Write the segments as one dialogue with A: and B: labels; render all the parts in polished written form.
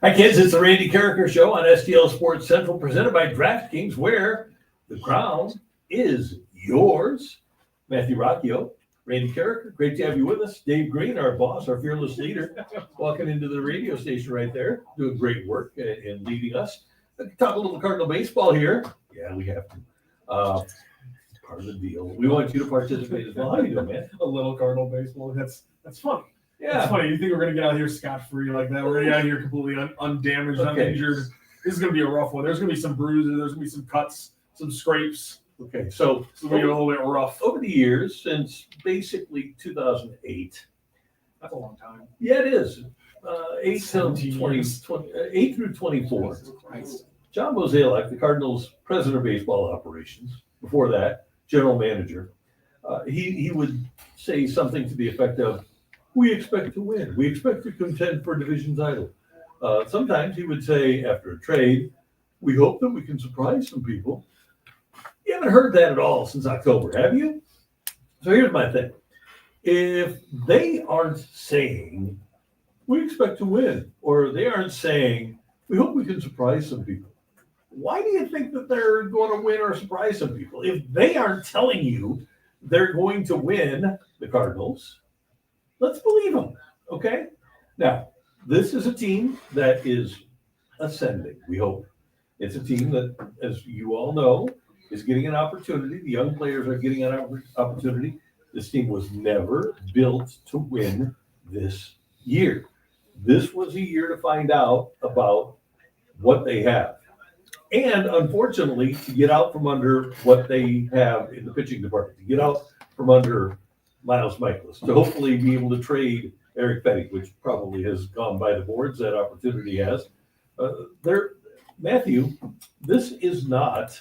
A: Hi, kids. It's the Randy Karraker Show on STL Sports Central, presented by DraftKings, where the crown is yours. Matthew Rocchio, Randy Karraker, great to have you with us. Dave Green, our boss, our fearless leader, walking into the radio station right there, doing great work and leading us. Talk a little Cardinal baseball here. Yeah, we have to. Part of the deal. We want you to participate as well. How you doing, man?
B: A little Cardinal baseball. That's funny.
A: Yeah.
B: It's funny. You think we're going to get out of here scot-free like that? We're going to get out of here completely undamaged, uninjured. This is going to be a rough one. There's going to be some bruises. There's going to be some cuts, some scrapes.
A: Okay, so
B: It's going to be a little bit rough.
A: Over the years, since basically 2008.
B: That's a long time.
A: Yeah, it is. 8 till
B: 17
A: 8 through 24.
B: Christ.
A: John Mozeliak, the Cardinals' president of baseball operations, before that, general manager, he would say something to the effect of, we expect to win. We expect to contend for a division title. Sometimes he would say after a trade, we hope that we can surprise some people. You haven't heard that at all since October, have you? So here's my thing. If they aren't saying, we expect to win, or they aren't saying, we hope we can surprise some people, why do you think that they're going to win or surprise some people? If they aren't telling you they're going to win the Cardinals, let's believe them, okay? Now, this is a team that is ascending, we hope. It's a team that, as you all know, is getting an opportunity. The young players are getting an opportunity. This team was never built to win this year. This was a year to find out about what they have. And unfortunately, to get out from under what they have in the pitching department, to get out from under Miles Michaelis, to hopefully be able to trade Eric Petty, which probably has gone by the boards, that opportunity has. Matthew, this is not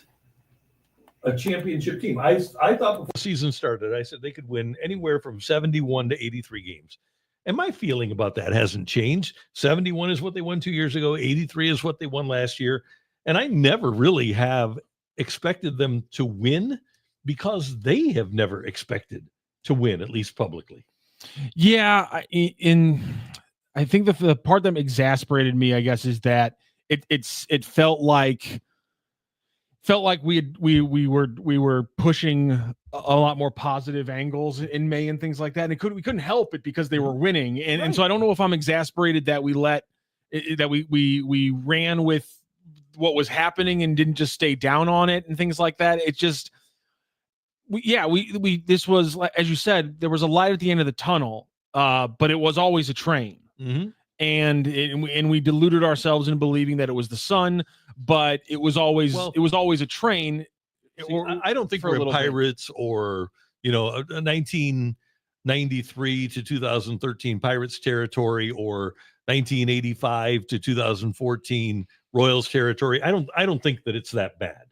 A: a championship team. I thought before the season started, I said they could win anywhere from 71 to 83 games. And my feeling about that hasn't changed. 71 is what they won 2 years ago. 83 is what they won last year. And I never really have expected them to win because they have never expected to win, at least publicly.
C: Yeah, I think the part that exasperated me, I guess, is that it felt like we were pushing a lot more positive angles in May and things like that, and we couldn't help it because they were winning, and so I don't know if I'm exasperated that we ran with what was happening and didn't just stay down on it and things like that. It's just, this was, as you said, there was a light at the end of the tunnel, but it was always a train.
A: Mm-hmm.
C: And we deluded ourselves in believing that it was the sun, but it was always a train.
A: I don't think we're Pirates or, a 1993 to 2013 Pirates territory or 1985 to 2014 Royals territory. I don't think that it's that bad.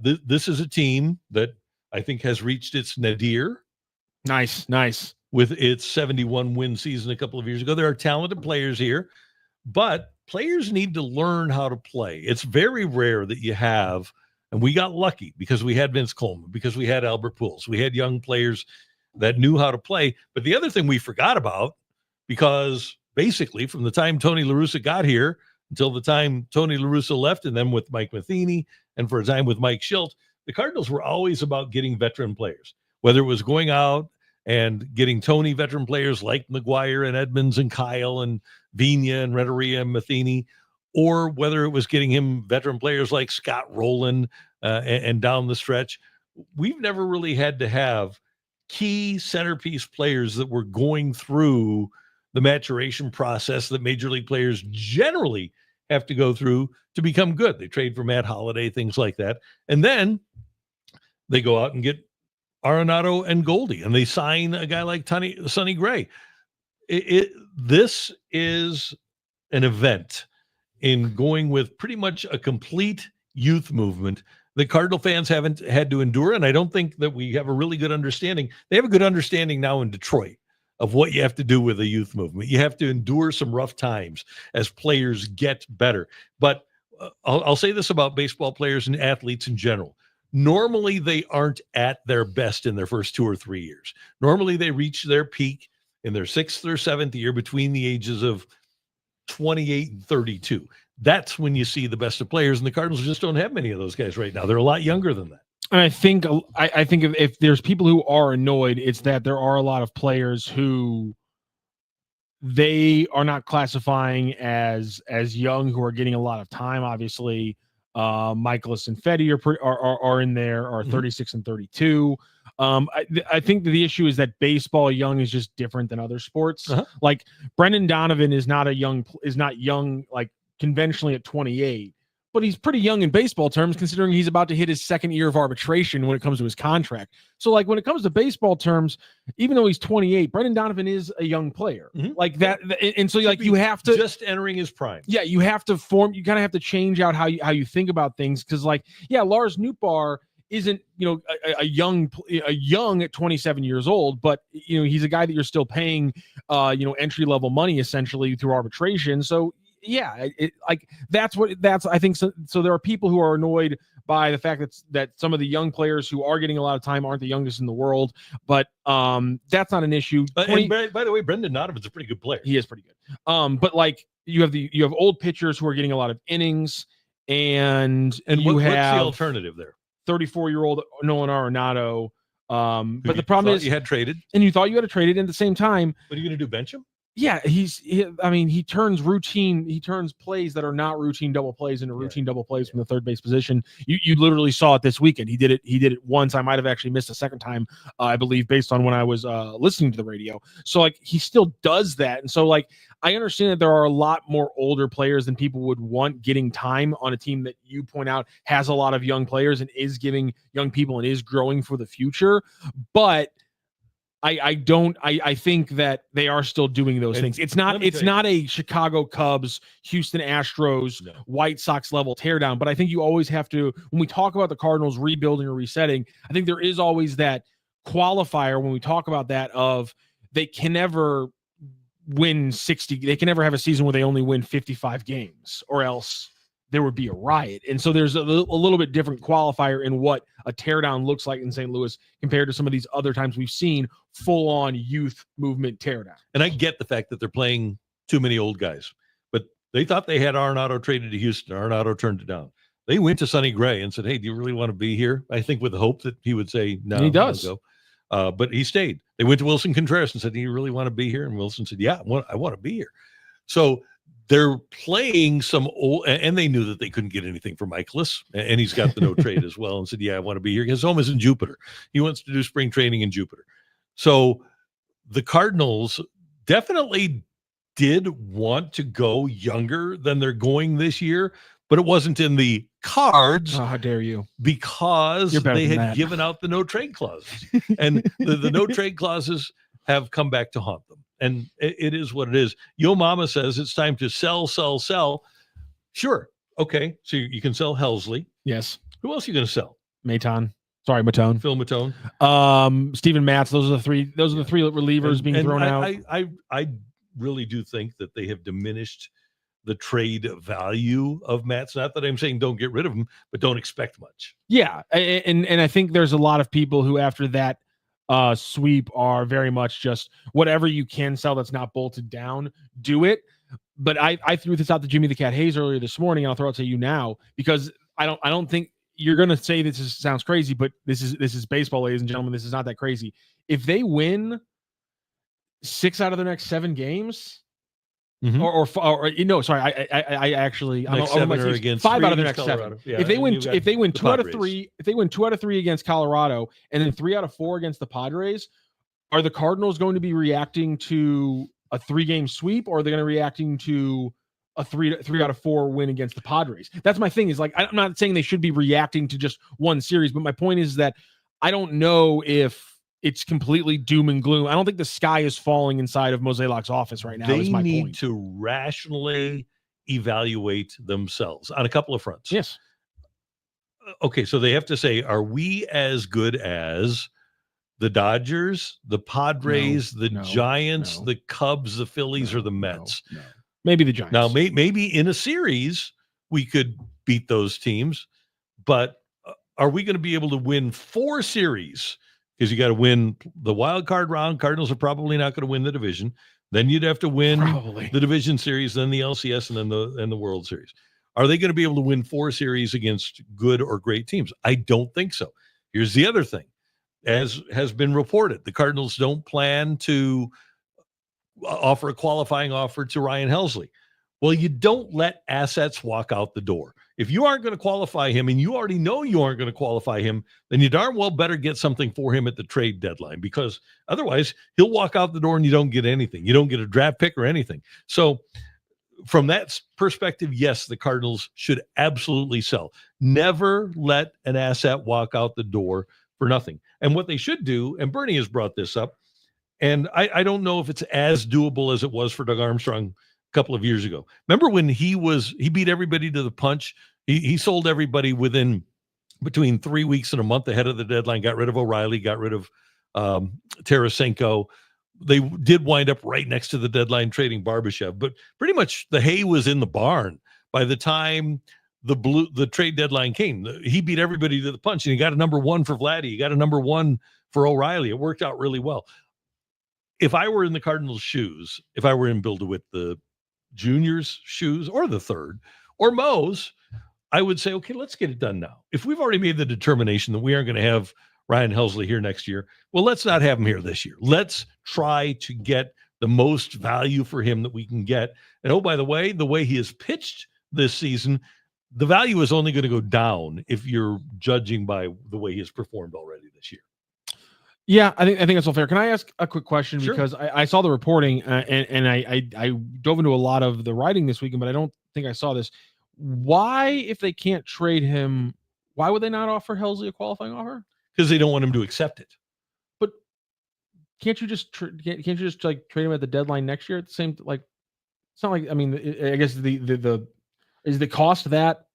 A: This is a team that I think has reached its nadir.
C: Nice.
A: With its 71 win season a couple of years ago. There are talented players here, but players need to learn how to play. It's very rare that you have, and we got lucky because we had Vince Coleman, because we had Albert Pujols. We had young players that knew how to play. But the other thing we forgot about, because basically from the time Tony La Russa got here until the time Tony La Russa left, and then with Mike Matheny and for a time with Mike Schilt, the Cardinals were always about getting veteran players, whether it was going out and getting Tony veteran players like McGuire and Edmonds and Kyle and Vigna and Renteria and Matheny, or whether it was getting him veteran players like Scott Rowland and down the stretch. We've never really had to have key centerpiece players that were going through the maturation process that major league players generally have to go through to become good. They trade for Matt Holliday, things like that. And then they go out and get Arenado and Goldie, and they sign a guy like Sonny Gray. This is an event in going with pretty much a complete youth movement that Cardinal fans haven't had to endure, and I don't think that we have a really good understanding. They have a good understanding now in Detroit of what you have to do with a youth movement. You have to endure some rough times as players get better. But I'll say this about baseball players and athletes in general. Normally, they aren't at their best in their first 2 or 3 years. Normally, they reach their peak in their 6th or 7th year between the ages of 28 and 32. That's when you see the best of players, and the Cardinals just don't have many of those guys right now. They're a lot younger than that.
C: And I think if there's people who are annoyed, it's that there are a lot of players who they are not classifying as young, who are getting a lot of time. Obviously, Michaelis and Fetty are in there, are 36 and 32. I think the issue is that baseball young is just different than other sports. Like Brendan Donovan is not young like conventionally at 28, but he's pretty young in baseball terms, considering he's about to hit his second year of arbitration when it comes to his contract. So like when it comes to baseball terms, even though he's 28, Brendan Donovan is a young player like that. And so like you have to
A: just entering his prime.
C: Yeah. You have to you kind of have to change out how you think about things. Cause like, yeah, Lars Nootbaar isn't, a young at 27 years old, but he's a guy that you're still paying, entry level money essentially through arbitration. So yeah, that's I think so there are people who are annoyed by the fact that some of the young players who are getting a lot of time aren't the youngest in the world, but that's not an issue.
A: And by the way, Brendan Donovan's a pretty good player.
C: He is pretty good. But like you have old pitchers who are getting a lot of innings, and
A: what's the alternative there?
C: 34-year-old Nolan Arenado. But the
A: you
C: problem is
A: you had traded,
C: and you thought you had to trade it. At the same time,
A: what are you going to do? Bench him?
C: Yeah, he turns plays that are not routine double plays into routine double plays from the third base position. You literally saw it this weekend. He did it once. I might have actually missed a second time, I believe, based on when I was listening to the radio. So like he still does that. And so like I understand that there are a lot more older players than people would want getting time on a team that you point out has a lot of young players and is giving young people and is growing for the future. But I think that they are still doing those things. It's not a Chicago Cubs, Houston Astros, White Sox level teardown, but I think you always have to, when we talk about the Cardinals rebuilding or resetting, I think there is always that qualifier when we talk about that of they can never win 60. They can never have a season where they only win 55 games, or else there would be a riot. And so there's a little bit different qualifier in what a teardown looks like in St. Louis compared to some of these other times we've seen full-on youth movement teardown.
A: And I get the fact that they're playing too many old guys, but they thought they had Arenado traded to Houston. Arenado turned it down. They went to Sonny Gray and said, "Hey, do you really want to be here?" I think with the hope that he would say no.
C: And he does.
A: Go. But he stayed. They went to Wilson Contreras and said, "Do you really want to be here?" And Wilson said, "Yeah, I want to be here." So they're playing some old, and they knew that they couldn't get anything for Michaelis, and he's got the no trade as well, and said, "Yeah, I want to be here." His home is in Jupiter. He wants to do spring training in Jupiter. So the Cardinals definitely did want to go younger than they're going this year, but it wasn't in the cards.
C: Oh, how dare you?
A: Because they had given out the no trade clauses, and the no trade clauses have come back to haunt them. And it is what it is. Yo Mama says it's time to sell. Sure. Okay. So you can sell Helsley.
C: Yes.
A: Who else are you going to sell?
C: Matone.
A: Phil Matone.
C: Steven Matz. Those are the three relievers being thrown out.
A: I really do think that they have diminished the trade value of Matz. Not that I'm saying don't get rid of him, but don't expect much.
C: Yeah. And I think there's a lot of people who after that sweep are very much just whatever you can sell that's not bolted down, do it. But I threw this out to Jimmy the Cat Hayes earlier this morning, and I'll throw it to you now, because I don't think you're gonna say sounds crazy, but this is baseball, ladies and gentlemen. This is not that crazy. If they win 6 out of their next 7 games, I actually I'm against 5 out of the next Colorado. 7. Yeah, if they win 2 out of 3, if they win 2 out of 3 against Colorado and then 3 out of 4 against the Padres, are the Cardinals going to be reacting to a 3-game sweep, or are they going to be reacting to a 3 out of 4 win against the Padres? That's my thing. Is like, I'm not saying they should be reacting to just one series, but my point is that I don't know if it's completely doom and gloom. I don't think the sky is falling inside of Mozeliak's office right now.
A: They need to rationally evaluate themselves on a couple of fronts.
C: Yes.
A: Okay, so they have to say, are we as good as the Dodgers, the Padres, the Giants, the Cubs, the Phillies, or the Mets?
C: No. Maybe the Giants.
A: Now, maybe in a series we could beat those teams, but are we going to be able to win 4 series? Because you got to win the wild card round. Cardinals are probably not going to win the division. Then you'd have to win
C: Probably.
A: the division series, then the LCS, and then the World Series. Are they going to be able to win 4 series against good or great teams? I don't think so. Here's the other thing. As has been reported, the Cardinals don't plan to offer a qualifying offer to Ryan Helsley. Well, you don't let assets walk out the door. If you aren't going to qualify him and you already know you aren't going to qualify him, then you darn well better get something for him at the trade deadline, because otherwise he'll walk out the door and you don't get anything. You don't get a draft pick or anything. So from that perspective, yes, the Cardinals should absolutely sell. Never let an asset walk out the door for nothing. And what they should do, and Bernie has brought this up, and I don't know if it's as doable as it was for Doug Armstrong a couple of years ago. Remember when he beat everybody to the punch? He sold everybody within between 3 weeks and a month ahead of the deadline, got rid of O'Reilly, got rid of Tarasenko. They did wind up right next to the deadline trading Barbashev, but pretty much the hay was in the barn by the time the trade deadline came. He beat everybody to the punch, and he got a number 1 for Vladdy. He got a number 1 for O'Reilly. It worked out really well. If I were in the Cardinals' shoes, if I were in Bill DeWitt, the junior's shoes, or the third, or Mo's, I would say, okay, let's get it done now. If we've already made the determination that we aren't going to have Ryan Helsley here next year, well, let's not have him here this year. Let's try to get the most value for him that we can get. And oh, by the way he has pitched this season, the value is only going to go down if you're judging by the way he has performed already this year.
C: Yeah, I think that's all fair. Can I ask a quick question?
A: Sure.
C: Because I saw the reporting and I dove into a lot of the writing this weekend, but I don't think I saw this. Why, if they can't trade him, why would they not offer Helsley a qualifying offer?
A: Because they don't want him to accept it.
C: But can't you just like trade him at the deadline next year at the same, like, it's not like, I mean, I guess is the cost that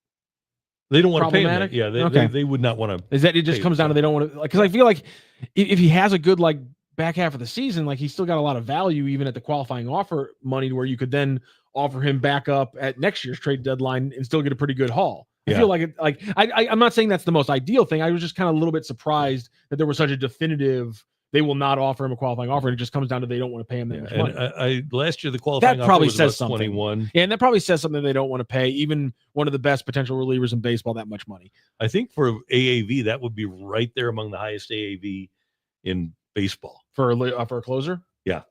A: they don't want to pay him
C: problematic?
A: that. Yeah, they would not want to.
C: Is that it just comes down to they don't want to, like, because I feel like if he has a good like back half of the season, like he's still got a lot of value even at the qualifying offer money, where you could then offer him back up at next year's trade deadline and still get a pretty good haul. I feel like I'm not saying that's the most ideal thing. I was just kind of a little bit surprised that there was such a definitive, they will not offer him a qualifying offer. And it just comes down to they don't want to pay him that much money.
A: I last year the qualifying
C: that probably
A: offer was
C: says
A: about
C: something.
A: 21.
C: Yeah, and that probably says something they don't want to pay even one of the best potential relievers in baseball that much money.
A: I think for AAV that would be right there among the highest AAV in baseball
C: for a closer.
A: Yeah,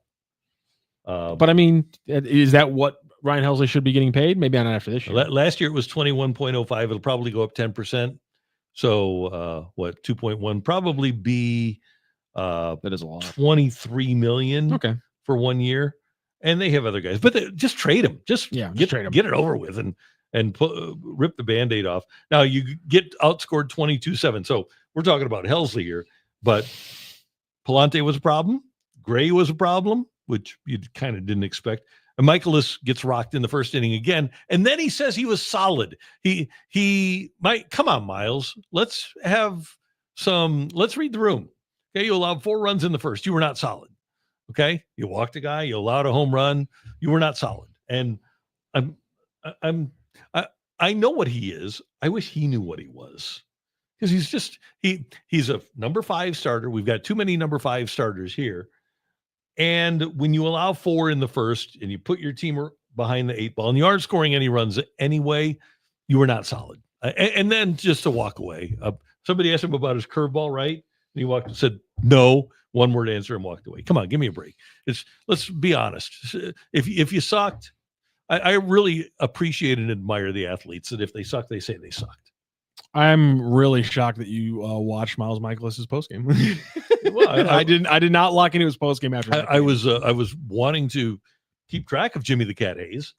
C: but I mean, is that what Ryan Helsley should be getting paid? Maybe not after this year.
A: Last year it was 21.05. It'll probably go up 10%. So 2.1 probably be
C: that is a lot.
A: 23 million for 1 year. And they have other guys, but just trade him. Just trade him. Get it over with and rip the Band-Aid off. Now you get outscored 22-7. So we're talking about Helsley here, but Palante was a problem. Gray was a problem, which you kind of didn't expect. And Michaelis gets rocked in the first inning again. And then he says he was solid. He might, come on, Miles. Let's read the room. Okay. You allowed 4 runs in the first. You were not solid. Okay. You walked a guy, you allowed a home run. You were not solid. And I know what he is. I wish he knew what he was. Because he's a number 5 starter. We've got too many number 5 starters here. And when you allow 4 in the first and you put your team behind the 8 ball and you aren't scoring any runs anyway, you were not solid. And then just to walk away. Somebody asked him about his curveball, right? And he walked and said, no, one word answer and walked away. Come on, give me a break. Let's be honest. If you sucked, I really appreciate and admire the athletes that if they suck, they say they sucked.
C: I'm really shocked that you watched Miles Michaelis' postgame. Well, I did not lock into his postgame after.
A: I was wanting to keep track of Jimmy the Cat Hayes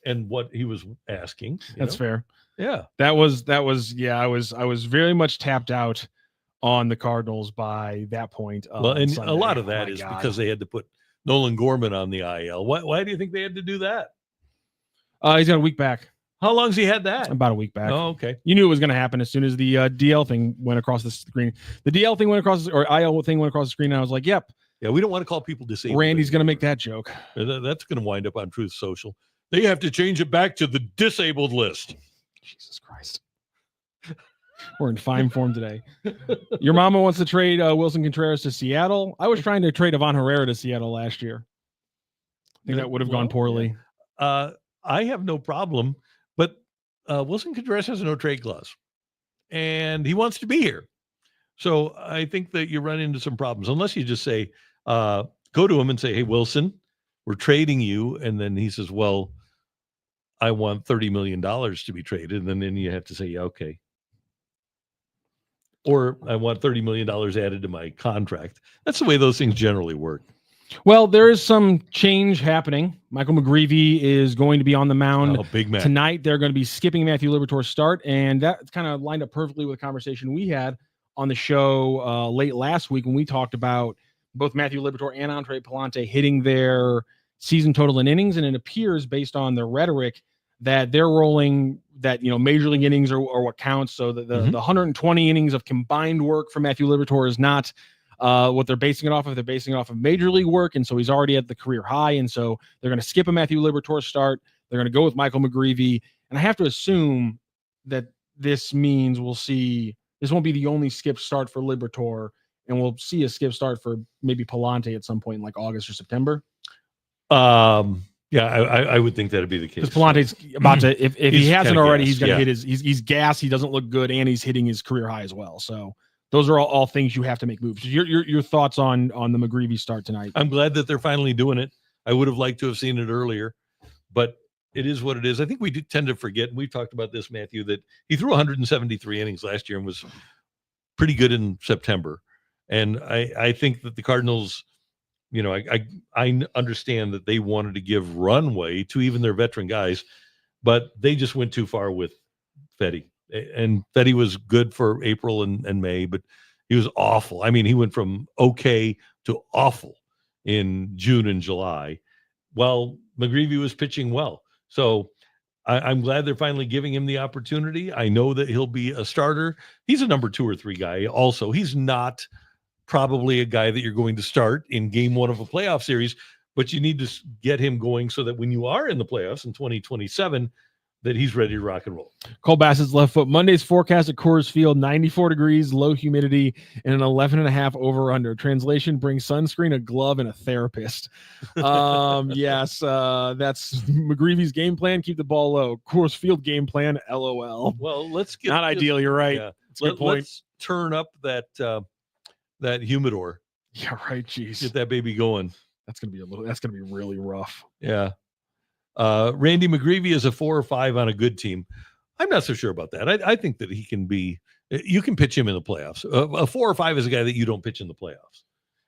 A: and what he was asking.
C: That's fair.
A: Yeah,
C: that was. Yeah, I was very much tapped out on the Cardinals by that point.
A: Well, and Sunday. A lot of that is because they had to put Nolan Gorman on the IL. Why do you think they had to do that?
C: He's got a week back.
A: How long's he had that?
C: About a week back.
A: Oh, okay.
C: You knew it was going to happen as soon as the DL thing went across the screen. The DL thing went across, or IL thing went across the screen, and I was like, yep.
A: Yeah, we don't want to call people disabled.
C: Randy's going to make that joke.
A: That's going to wind up on Truth Social. They have to change it back to the disabled list.
C: Jesus Christ. We're in fine form today. Your mama wants to trade Wilson Contreras to Seattle. I was trying to trade Ivan Herrera to Seattle last year. think that would have gone poorly.
A: I have no problem, but Wilson Contreras has a no trade clause, and he wants to be here. So I think that you run into some problems unless you just say, go to him and say, "Hey, Wilson, we're trading you," and then he says, "Well, I want $30 million to be traded," and then you have to say, "Yeah, okay." Or I want $30 million added to my contract. That's the way those things generally work.
C: Well, there is some change happening. Michael McGreevy is going to be on the mound
A: big man.
C: tonight. They're going to be skipping Matthew Liberatore's start, and that kind of lined up perfectly with the conversation we had on the show late last week when we talked about both Matthew Liberatore and Andre Palante hitting their season total in innings, and it appears based on their rhetoric that they're rolling that, major league innings are what counts. So the 120 innings of combined work for Matthew Liberatore is not what they're basing it off of. They're basing it off of major league work, and so he's already at the career high, and so they're going to skip a Matthew Liberatore start. They're going to go with Michael McGreevy, and I have to assume that this means we'll see this won't be the only skip start for Liberatore, and we'll see a skip start for maybe Palante at some point in like August or September.
A: Yeah, I would think that'd be the case.
C: Because Palante's about to, if he hasn't already, he's going to hit he's gassed. He doesn't look good, and he's hitting his career high as well. So those are all things you have to make moves. Your thoughts on the McGreevy start tonight?
A: I'm glad that they're finally doing it. I would have liked to have seen it earlier, but it is what it is. I think we tend to forget, and we've talked about this, Matthew, that he threw 173 innings last year and was pretty good in September. And I think that the Cardinals, I understand that they wanted to give runway to even their veteran guys, but they just went too far with Fetty. And Fetty was good for April and May, but he was awful. I mean, he went from okay to awful in June and July, while McGreevy was pitching well. So I'm glad they're finally giving him the opportunity. I know that he'll be a starter. He's a number 2 or 3 guy also. He's not probably a guy that you're going to start in game 1 of a playoff series, but you need to get him going so that when you are in the playoffs in 2027, that he's ready to rock and roll.
C: Cole Bassett's left foot. Monday's forecast at Coors Field, 94 degrees, low humidity, and an 11.5 over-under. Translation, bring sunscreen, a glove, and a therapist. Yes, that's McGreevy's game plan. Keep the ball low. Coors Field game plan, LOL.
A: Well, let's get...
C: Not ideal, you're right.
A: Yeah.
C: Let's
A: turn up that humidor.
C: Yeah, right, jeez.
A: Get that baby going.
C: That's gonna be really rough.
A: Yeah. Randy McGreevy is a 4 or 5 on a good team. I'm not so sure about that. I think that he can be, you can pitch him in the playoffs. A 4 or 5 is a guy that you don't pitch in the playoffs.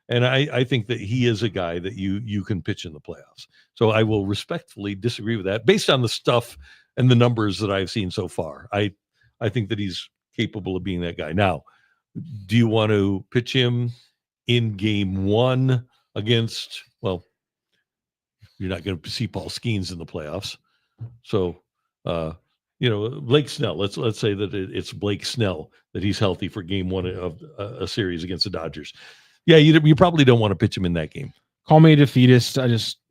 A: And I think that he is a guy that you can pitch in the playoffs. So I will respectfully disagree with that based on the stuff and the numbers that I've seen so far. I think that he's capable of being that guy. Now, do you want to pitch him in game 1 against, well, you're not going to see Paul Skeens in the playoffs. So, Blake Snell, let's say that it's Blake Snell, that he's healthy for game 1 of a series against the Dodgers. Yeah, you probably don't want to pitch him in that game.
C: Call me a defeatist.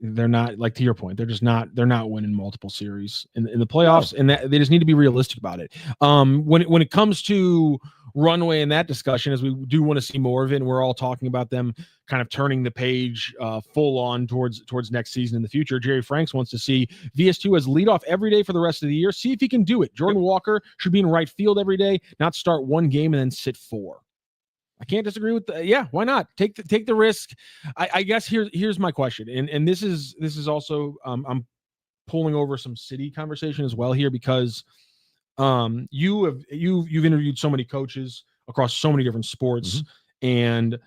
C: They're not, like, to your point, they're not winning multiple series in the playoffs, and that they just need to be realistic about it. When it comes to runway in that discussion, as we do want to see more of it, and we're all talking about them kind of turning the page full on towards next season in the future. Jerry Franks wants to see VS2 as leadoff every day for the rest of the year. See if he can do it. Jordan Walker should be in right field every day, not start 1 game and then sit 4. I can't disagree with that. Yeah, why not? Take the risk. I guess here's my question, and this is also I'm pulling over some city conversation as well here, because you've interviewed so many coaches across so many different sports, and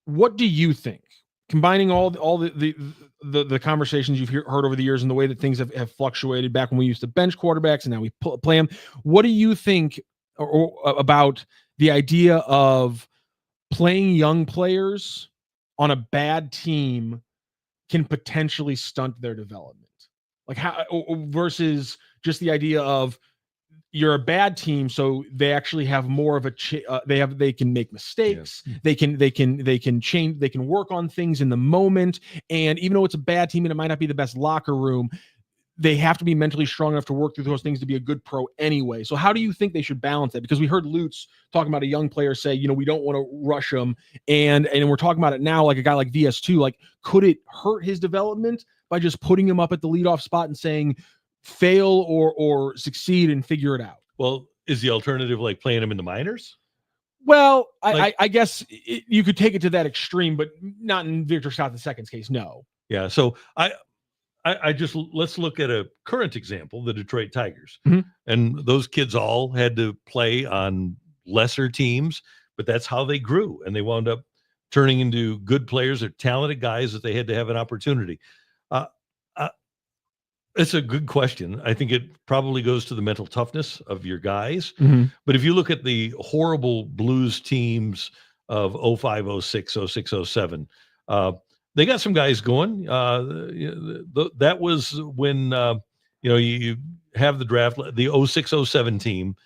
C: what do you think, combining all the conversations you've heard over the years and the way that things have fluctuated back when we used to bench quarterbacks and now we play them, what do you think about the idea of playing young players on a bad team can potentially stunt their development? Like, how versus just the idea of you're a bad team, so they actually have more of a they can make mistakes, they can change, they can work on things in the moment, and even though it's a bad team and it might not be the best locker room, they have to be mentally strong enough to work through those things to be a good pro anyway. So how do you think they should balance that? Because we heard Lutz talking about a young player say, we don't want to rush him. And we're talking about it now, like a guy like VS2, like, could it hurt his development by just putting him up at the leadoff spot and saying fail or succeed and figure it out?
A: Well, is the alternative like playing him in the minors?
C: Well, I guess you could take it to that extreme, but not in Victor Scott II's case. No.
A: Yeah. So I just, let's look at a current example, the Detroit Tigers.
C: Mhm.
A: And those kids all had to play on lesser teams, but that's how they grew. And they wound up turning into good players. They're talented guys that they had to have an opportunity. It's a good question. I think it probably goes to the mental toughness of your guys.
C: Mm-hmm.
A: But if you look at the horrible Blues teams of 05, 06, 06, 07, they got some guys going. That was when, you have the draft, the 06, 07 team,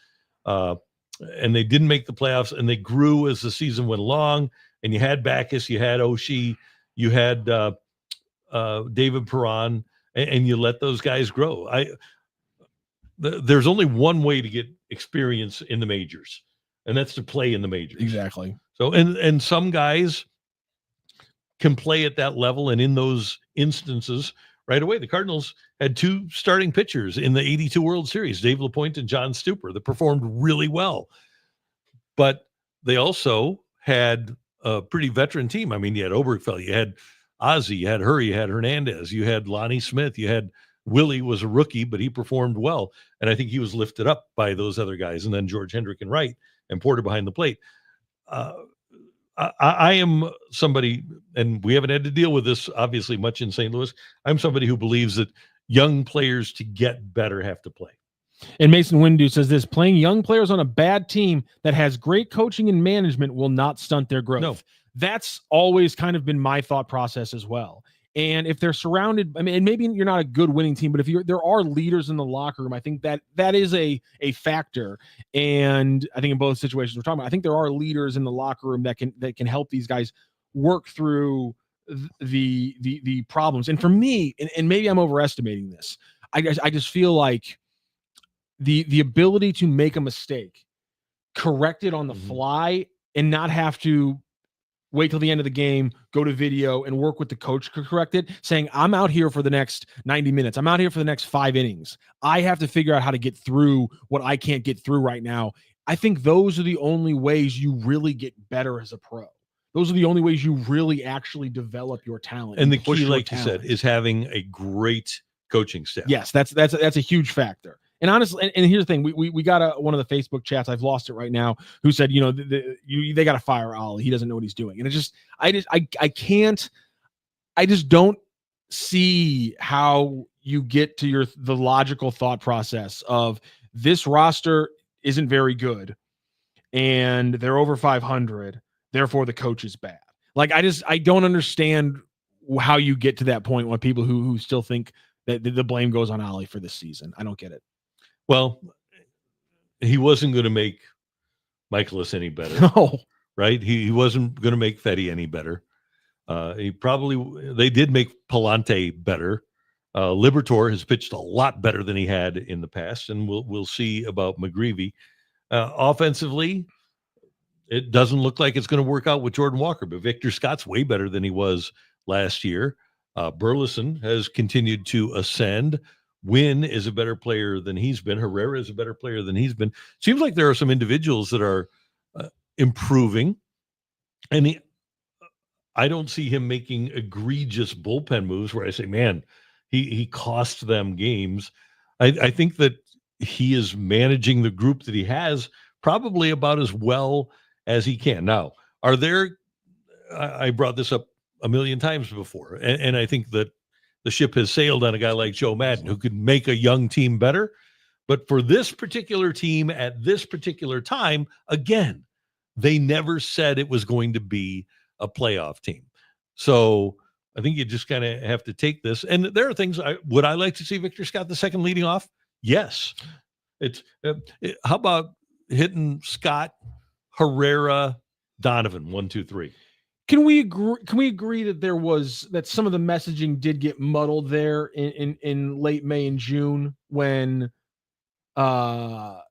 A: and they didn't make the playoffs, and they grew as the season went along. And you had Backus, you had Oshie, you had David Perron, and you let those guys grow. There's only one way to get experience in the majors, and that's to play in the majors.
C: Exactly.
A: So, and some guys can play at that level, and in those instances, right away, the Cardinals had two starting pitchers in the 82 World Series, Dave LaPointe and John Stupor, that performed really well. But they also had a pretty veteran team. I mean, you had Obergefell, you had Ozzie, you had Hurry, you had Hernandez, you had Lonnie Smith, you had Willie was a rookie, but he performed well. And I think he was lifted up by those other guys. And then George Hendrick and Wright and Porter behind the plate. I am somebody, and we haven't had to deal with this obviously much in St. Louis. I'm somebody who believes that young players to get better have to play.
C: And Mason Windu says this: playing young players on a bad team that has great coaching and management will not stunt their growth. No. That's always kind of been my thought process as well. And if they're surrounded, and maybe you're not a good winning team, but if there are leaders in the locker room, I think that is a factor. And I think in both situations we're talking about, I think there are leaders in the locker room that can help these guys work through the problems. And for me, and maybe I'm overestimating this, I just feel like the ability to make a mistake, correct it on the fly, and not have to wait till the end of the game, go to video and work with the coach to correct it, saying, I'm out here for the next 90 minutes. I'm out here for the next 5 innings. I have to figure out how to get through what I can't get through right now. I think those are the only ways you really get better as a pro. Those are the only ways you really actually develop your talent.
A: And the key, like you said, is having a great coaching staff.
C: Yes, that's a huge factor. And honestly, and here's the thing: we got one of the Facebook chats. I've lost it right now. Who said, they got to fire Ollie. He doesn't know what he's doing. And I just don't see how you get to the logical thought process of this roster isn't very good, and they're over 500. Therefore, the coach is bad. Like I don't understand how you get to that point when people who still think that the blame goes on Ollie for this season. I don't get it.
A: Well, he wasn't going to make Michaelis any better.
C: No.
A: Right? He wasn't going to make Fetty any better. They did make Palante better. Liberatore has pitched a lot better than he had in the past, and we'll see about McGreevy. Offensively, it doesn't look like it's going to work out with Jordan Walker, but Victor Scott's way better than he was last year. Burleson has continued to ascend. Wynn is a better player than he's been. Herrera is a better player than he's been. Seems like there are some individuals that are improving, and I don't see him making egregious bullpen moves where I say, man, he cost them games. I think that he is managing the group that he has probably about as well as he can. Now, I brought this up a million times before, and I think that the ship has sailed on a guy like Joe Madden who could make a young team better. But for this particular team at this particular time, again, they never said it was going to be a playoff team. So I think you just kind of have to take this. And there are things, would I like to see Victor Scott the second leading off? Yes. How about hitting Scott, Herrera, Donovan, 1, 2, 3?
C: Can we agree that some of the messaging did get muddled there in late May and June when there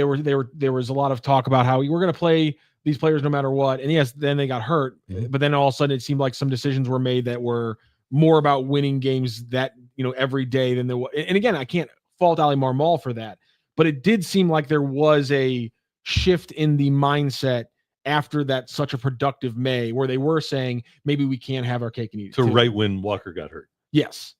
C: was a lot of talk about how we're going to play these players no matter what, and yes, then they got hurt, but then all of a sudden it seemed like some decisions were made that were more about winning games that every day than there was. And again, I can't fault Ali Marmol for that, but it did seem like there was a shift in the mindset after that such a productive May where they were saying maybe we can't have our cake and eat it.
A: So
C: too.
A: right when Walker got hurt.
C: Yes.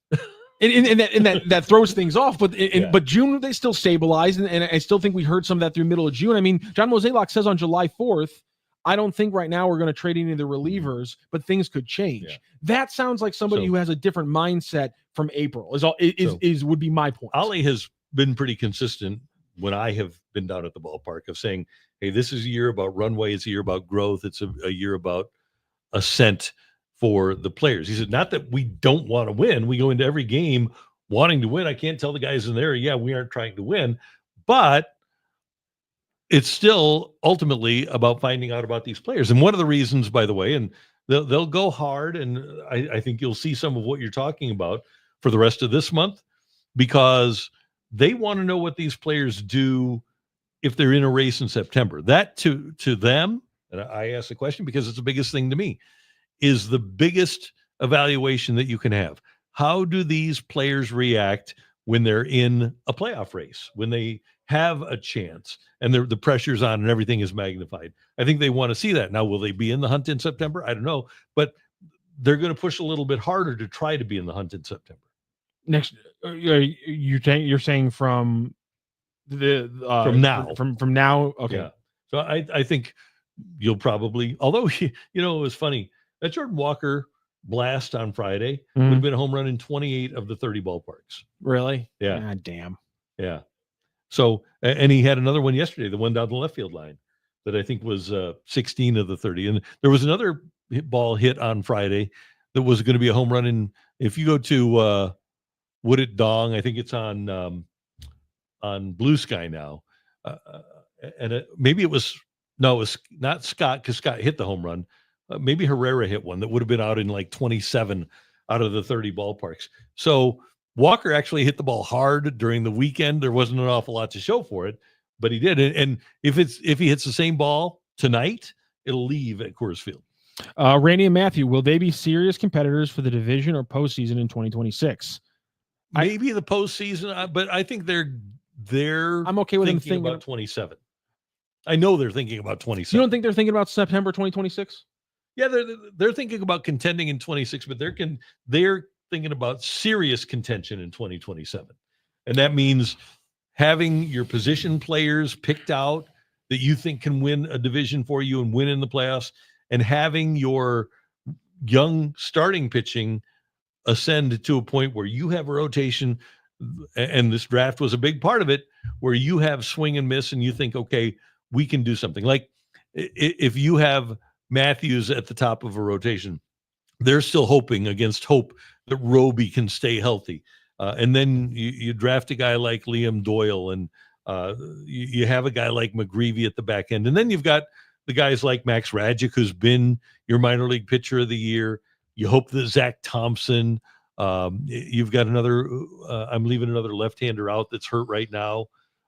C: and that throws things off, but June they still stabilized, and I still think we heard some of that through middle of June. I mean, John Mozeliak says on July 4th, I don't think right now we're going to trade any of the relievers, but things could change. Yeah. That sounds like somebody who has a different mindset from April would be my point.
A: Ali has been pretty consistent when I have been down at the ballpark of saying, hey, this is a year about runway. It's a year about growth. It's a year about ascent for the players. He said, not that we don't want to win. We go into every game wanting to win. I can't tell the guys in there, yeah, we aren't trying to win, but it's still ultimately about finding out about these players. And one of the reasons, by the way, and they'll go hard, and I think you'll see some of what you're talking about for the rest of this month, because they want to know what these players do if they're in a race in September. That to them, and I ask the question because it's the biggest thing to me, is the biggest evaluation that you can have. How do these players react when they're in a playoff race, when they have a chance and the pressure's on and everything is magnified? I think they want to see that. Now, will they be in the hunt in September? I don't know, but they're going to push a little bit harder to try to be in the hunt in September.
C: Next, you're saying from
A: from now.
C: From now. Okay.
A: Yeah. So I think you'll probably, although it was funny, that Jordan Walker blast on Friday would have been a home run in 28 of the 30 ballparks.
C: Really?
A: Yeah.
C: God damn.
A: Yeah. So, and he had another one yesterday, the one down the left field line that I think was 16 of the 30. And there was another ball hit on Friday that was going to be a home run. And if you go to Wooded Dong, I think it's on Blue Sky now. And maybe it was not Scott, because Scott hit the home run. Maybe Karraker hit one that would have been out in like 27 out of the 30 ballparks. So Walker actually hit the ball hard during the weekend. There wasn't an awful lot to show for it, but he did. And if he hits the same ball tonight, it'll leave at Coors Field.
C: Randy and Matthew, will they be serious competitors for the division or postseason in 2026?
A: Maybe the postseason, but I think they're
C: I'm okay with
A: thinking about 27. I know they're thinking about 27.
C: You don't think they're thinking about September 2026?
A: Yeah, they're thinking about contending in 26, but they're thinking about serious contention in 2027. And that means having your position players picked out that you think can win a division for you and win in the playoffs, and having your young starting pitching ascend to a point where you have a rotation, and this draft was a big part of it, where you have swing and miss and you think, okay, we can do something. Like if you have Matthews at the top of a rotation, they're still hoping against hope that Roby can stay healthy. And then you draft a guy like Liam Doyle, and you have a guy like McGreevy at the back end. And then you've got the guys like Max Radjic, who's been your minor league pitcher of the year. You hope that Zach Thompson, you've got another, I'm leaving another left-hander out that's hurt right now.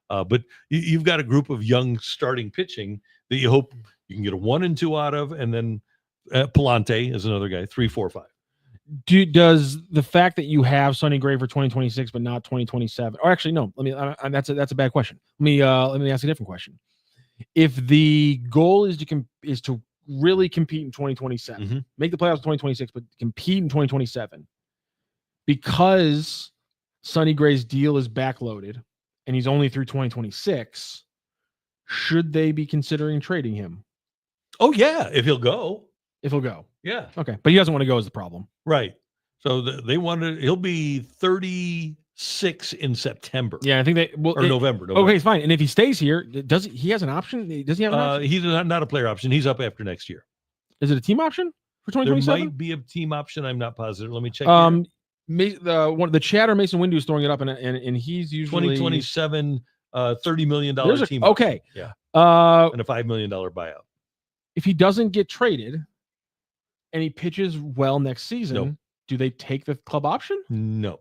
A: But you've got a group of young starting pitching that you hope you can get a 1 and 2 out of, and then Palante is another guy, 3, 4, 5.
C: Does the fact that you have Sonny Gray for 2026 but not 2027, or actually no, that's a bad question. Let me ask a different question. If the goal is to really compete in 2027, make the playoffs in 2026, but compete in 2027, because Sonny Gray's deal is backloaded and he's only through 2026, should they be considering trading him?
A: Oh yeah, if he'll go. Yeah.
C: Okay. But he doesn't want to go is the problem.
A: Right. So he'll be 36 in September.
C: Yeah, I think
A: November.
C: Okay, fine. And if he stays here, he has an option? Does he have an option?
A: He's not a player option. He's up after next year.
C: Is it a team option for 2027?
A: There might be a team option. I'm not positive. Let me check.
C: The chatter, Mason Windu is throwing it up, and he's usually
A: 2027, $30 million team.
C: Okay.
A: Option. Yeah. And a $5 million buyout.
C: If he doesn't get traded, and he pitches well next season,
A: No.
C: do they take the club option?
A: No.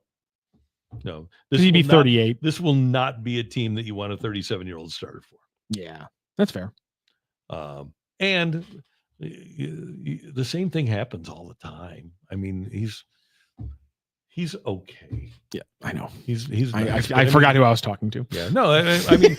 C: Because he'd be 38.
A: This will not be a team that you want a 37-year-old starter for.
C: Yeah, that's fair.
A: And the same thing happens all the time. I mean, he's okay.
C: Yeah, I know.
A: He's
C: I
A: nice,
C: forgot who I was talking to.
A: Yeah, no, I mean,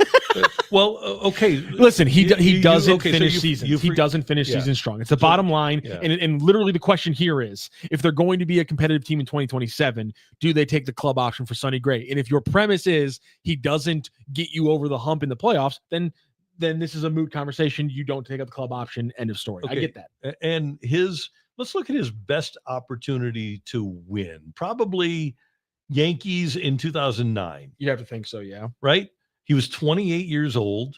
A: well, okay.
C: Listen, he doesn't finish
A: so
C: seasons. He doesn't finish
A: yeah.
C: seasons strong. It's the bottom line.
A: Yeah.
C: And literally the question here is, if they're going to be a competitive team in 2027, do they take the club option for Sonny Gray? And if your premise is he doesn't get you over the hump in the playoffs, then this is a moot conversation. You don't take up the club option. End of story.
A: Okay.
C: I get that.
A: And let's look at his best opportunity to win. Probably Yankees in 2009.
C: You have to think so, yeah.
A: Right? He was 28 years old,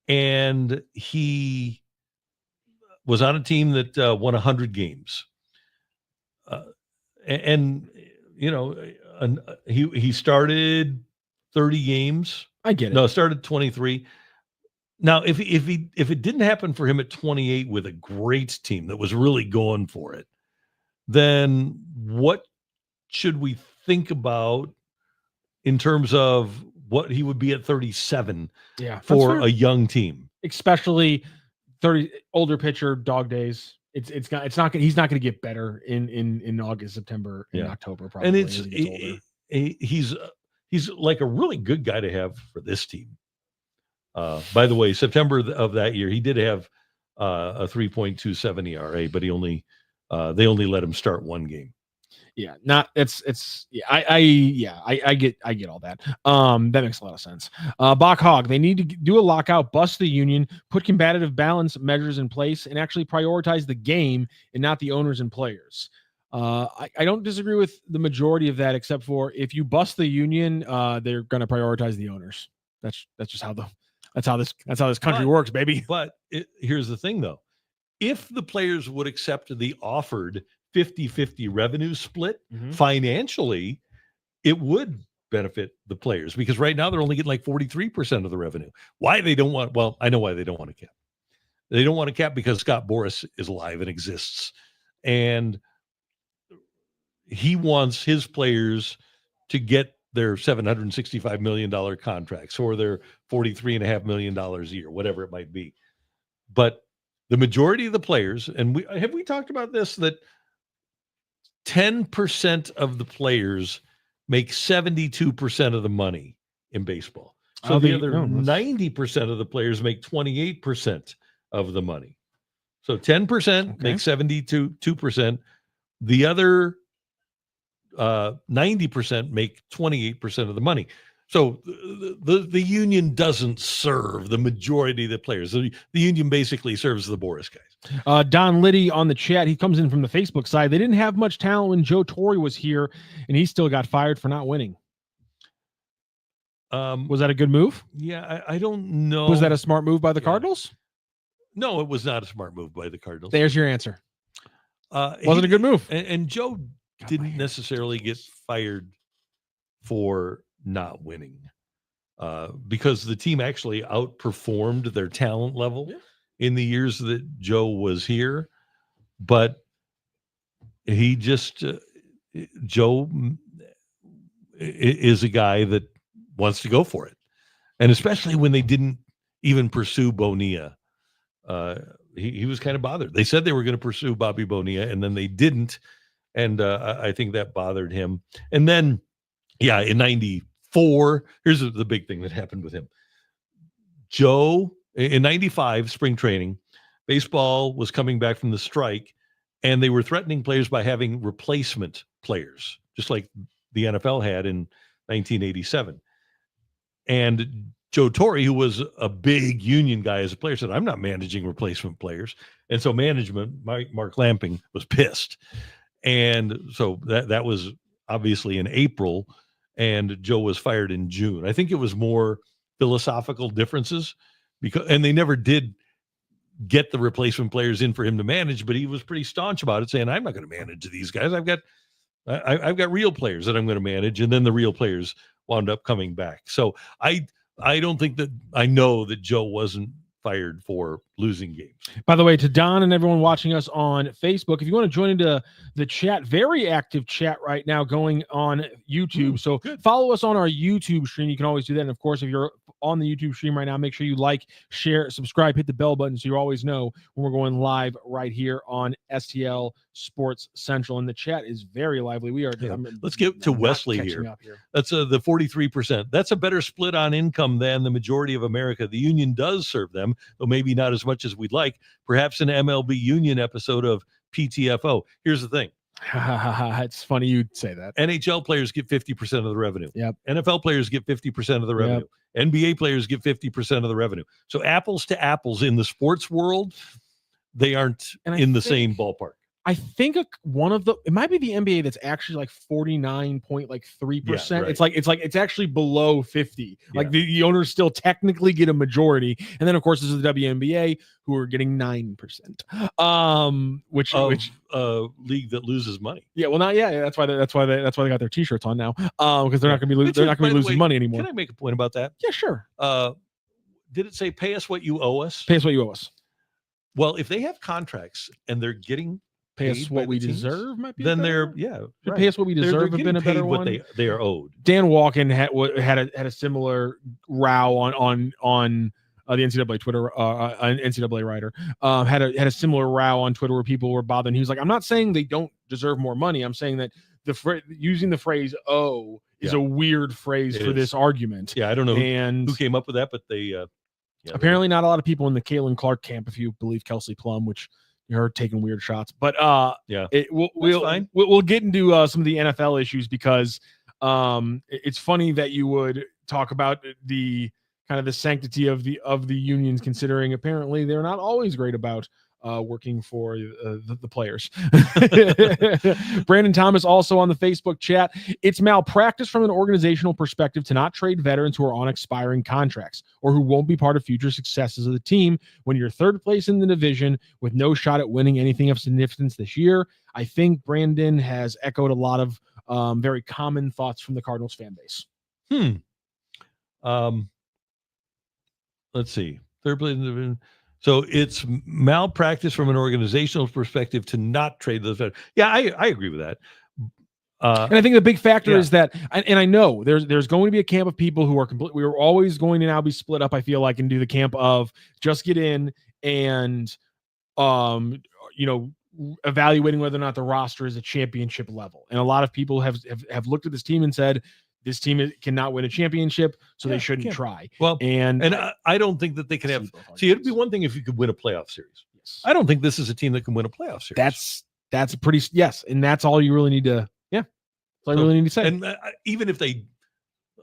A: and he was on a team that won 100 games. And you know, he started 30 games.
C: I get it.
A: No, started 23. Now, if it didn't happen for him at 28 with a great team that was really going for it, then what should we think about in terms of what he would be at 37 for a young team?
C: Especially 30 older pitcher, dog days. He's not going to get better in August, September, and October probably.
A: And he's like a really good guy to have for this team. By the way, September of that year, he did have a 3.27 ERA, but they only let him start one game.
C: Yeah, I get all that. That makes a lot of sense. Bach Hog, they need to do a lockout, bust the union, put combative balance measures in place, and actually prioritize the game and not the owners and players. I don't disagree with the majority of that, except for if you bust the union, they're going to prioritize the owners. That's just how this country works, baby.
A: But here's the thing, though. If the players would accept the offered 50-50 revenue split financially, it would benefit the players, because right now they're only getting like 43% of the revenue. Why they don't want, well, I know why they don't want a cap. They don't want a cap because Scott Boras is alive and exists. And he wants his players to get their $765 million contracts or their $43.5 million a year, whatever it might be. But the majority of the players, and we talked about this, that 10% of the players make 72% of the money in baseball. So the other 90% of the players make 28% of the money. So 10% make 72%. The other 90% make 28% of the money. So the union doesn't serve the majority of the players. The union basically serves the Boras guys.
C: Don Liddy on the chat. He comes in from the Facebook side. They didn't have much talent when Joe Torre was here, and he still got fired for not winning. Was that a good move?
A: Yeah, I don't know.
C: Was that a smart move by the Cardinals?
A: No, it was not a smart move by the Cardinals.
C: There's your answer. Wasn't a good move.
A: And Joe didn't necessarily get fired for not winning, because the team actually outperformed their talent level in the years that Joe was here. But he just Joe is a guy that wants to go for it, and especially when they didn't even pursue Bonilla, he was kind of bothered. They said they were going to pursue Bobby Bonilla, and then they didn't, and I think that bothered him. And then, in '94, here's the big thing that happened with him. Joe, in '95, spring training, baseball was coming back from the strike, and they were threatening players by having replacement players, just like the NFL had in 1987. And Joe Torre, who was a big union guy as a player, said, "I'm not managing replacement players." And so management, Mark Lamping, was pissed. And so that was obviously in April, and Joe was fired in June. I think it was more philosophical differences, and they never did get the replacement players in for him to manage, but he was pretty staunch about it, saying, "I'm not going to manage these guys. I've got real players that I'm going to manage." And then the real players wound up coming back. So I don't think that, I know that Joe wasn't fired for losing games.
C: By the way, to Don and everyone watching us on Facebook, if you want to join into the chat, very active chat right now going on YouTube. So follow us on our YouTube stream. You can always do that. And of course, if you're on the YouTube stream right now, make sure you like, share, subscribe, hit the bell button so you always know when we're going live right here on STL Sports Central. And the chat is very lively. We are.
A: Let's get to Wesley here. That's the 43%. That's a better split on income than the majority of America. The union does serve them, though maybe not as much as we'd like. Perhaps an MLB union episode of PTFO. Here's the thing.
C: It's funny you'd say that.
A: NHL players get 50% of the revenue.
C: Yep.
A: NFL players get 50% of the revenue. Yep. NBA players get 50% of the revenue. So apples to apples in the sports world, they aren't in the same ballpark.
C: I think it might be the NBA that's actually like 49.3%.
A: Yeah, right.
C: It's actually below 50. Yeah. Like the owners still technically get a majority. And then of course this is the WNBA who are getting 9%. Which
A: league that loses money.
C: Yeah, well not that's why they got their t-shirts on now. Because they're not going to be losing money anymore.
A: Can I make a point about that?
C: Yeah, sure.
A: Did it say pay us what you owe us?
C: Pay us what you owe us.
A: Well, if they have contracts and they're getting
C: pay us what we deserve, might be
A: then they're
C: right. Pay us what we deserve have been a better one.
A: What they are owed.
C: Dan Walken had a similar row on the NCAA Twitter, an NCAA writer had a similar row on Twitter where people were bothering. He was like, I'm not saying they don't deserve more money. I'm saying that using the phrase "oh" is a weird phrase for this argument.
A: Yeah, I don't know who came up with that, but they
C: apparently not a lot of people in the Caitlin Clark camp, if you believe Kelsey Plum, which you're taking weird shots, but we'll get into some of the NFL issues because it's funny that you would talk about the kind of the sanctity of the unions, considering apparently they're not always great about working for the players. Brandon Thomas also on the Facebook chat. It's malpractice from an organizational perspective to not trade veterans who are on expiring contracts or who won't be part of future successes of the team when you're third place in the division with no shot at winning anything of significance this year. I think Brandon has echoed a lot of very common thoughts from the Cardinals fan base.
A: Let's see. Third place in the division. So it's malpractice from an organizational perspective to not trade those veterans. Yeah, I agree with that.
C: And I think the big factor is that, and I know there's going to be a camp of people who are we are always going to now be split up, I feel like, and do the camp of just get in and, evaluating whether or not the roster is a championship level. And a lot of people have looked at this team and said, this team cannot win a championship, so they shouldn't try.
A: Well, and I don't think that they can have. See, it'd be one thing if you could win a playoff series. Yes. I don't think this is a team that can win a playoff series.
C: That's a pretty and that's all you really need to. Yeah, that's all I really need to say.
A: And even if they,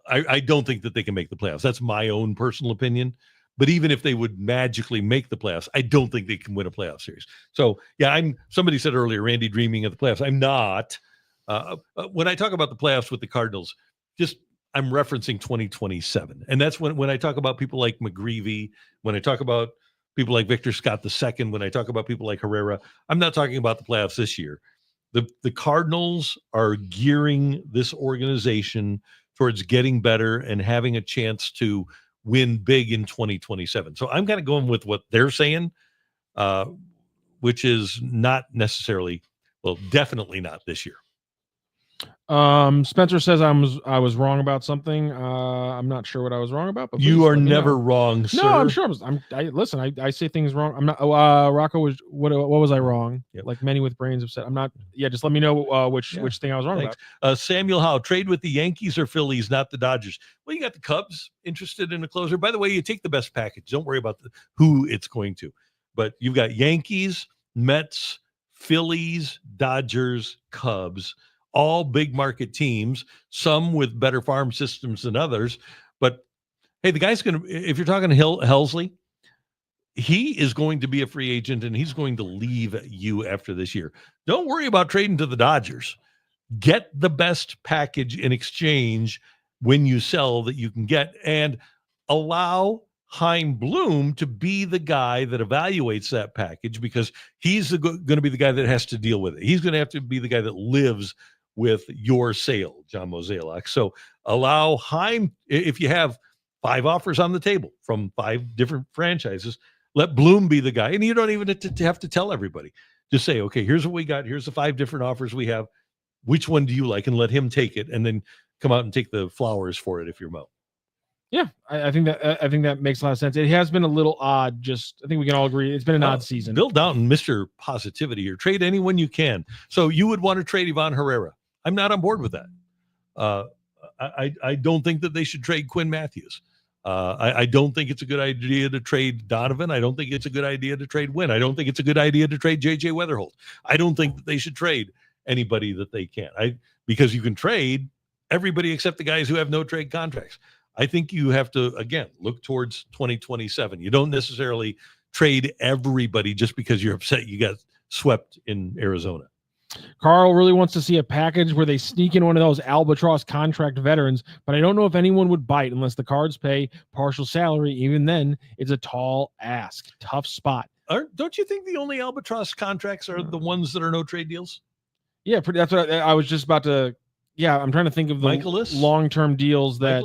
A: I don't think that they can make the playoffs. That's my own personal opinion. But even if they would magically make the playoffs, I don't think they can win a playoff series. So somebody said earlier, Randy dreaming of the playoffs. I'm not. When I talk about the playoffs with the Cardinals. I'm referencing 2027. And that's when I talk about people like McGreevy, when I talk about people like Victor Scott II, when I talk about people like Herrera, I'm not talking about the playoffs this year. The Cardinals are gearing this organization towards getting better and having a chance to win big in 2027. So I'm kind of going with what they're saying, which is not necessarily, definitely not this year.
C: Spencer says I was wrong about something. I'm not sure what I was wrong about, but
A: you are never wrong, sir.
C: No, I'm sure. Listen, I say things wrong. I'm not. Rocco was what was I wrong? Yep. Like many with brains have said. I'm not. Yeah, just let me know which thing I was wrong about.
A: Samuel Howe, trade with the Yankees or Phillies, not the Dodgers. Well, you got the Cubs interested in a closer. By the way, you take the best package. Don't worry about who it's going to. But you've got Yankees, Mets, Phillies, Dodgers, Cubs. All big market teams, some with better farm systems than others. But hey, the guy's going to, if you're talking to Helsley, he is going to be a free agent and he's going to leave you after this year. Don't worry about trading to the Dodgers. Get the best package in exchange when you sell that you can get, and allow Chaim Bloom to be the guy that evaluates that package, because he's going to be the guy that has to deal with it. He's going to have to be the guy that lives with your sale, John Mozeliak. So allow Chaim, if you have 5 offers on the table from 5 different franchises. Let Bloom be the guy. And you don't even have to tell everybody. Just say, okay, here's what we got. Here's the 5 different offers we have. Which one do you like? And let him take it, and then come out and take the flowers for it if you're Mo.
C: Yeah, I think that makes a lot of sense. It has been a little odd. I think we can all agree it's been an odd season.
A: Bill Downton, Mr. Positivity here. Trade anyone you can. So you would want to trade Ivan Herrera. I'm not on board with that. I don't think that they should trade Quinn Matthews. I don't think it's a good idea to trade Donovan. I don't think it's a good idea to trade Wynn. I don't think it's a good idea to trade J.J. Weatherholt. I don't think that they should trade anybody that they can. Because you can trade everybody except the guys who have no trade contracts. I think you have to, again, look towards 2027. You don't necessarily trade everybody just because you're upset you got swept in Arizona.
C: Carl really wants to see a package where they sneak in one of those albatross contract veterans, but I don't know if anyone would bite unless the Cards pay partial salary. Even then, it's a tall ask. Tough spot.
A: Don't you think the only albatross contracts are the ones that are no trade deals?
C: Yeah, that's what I was just about to. Yeah, I'm trying to think of the long-term deals that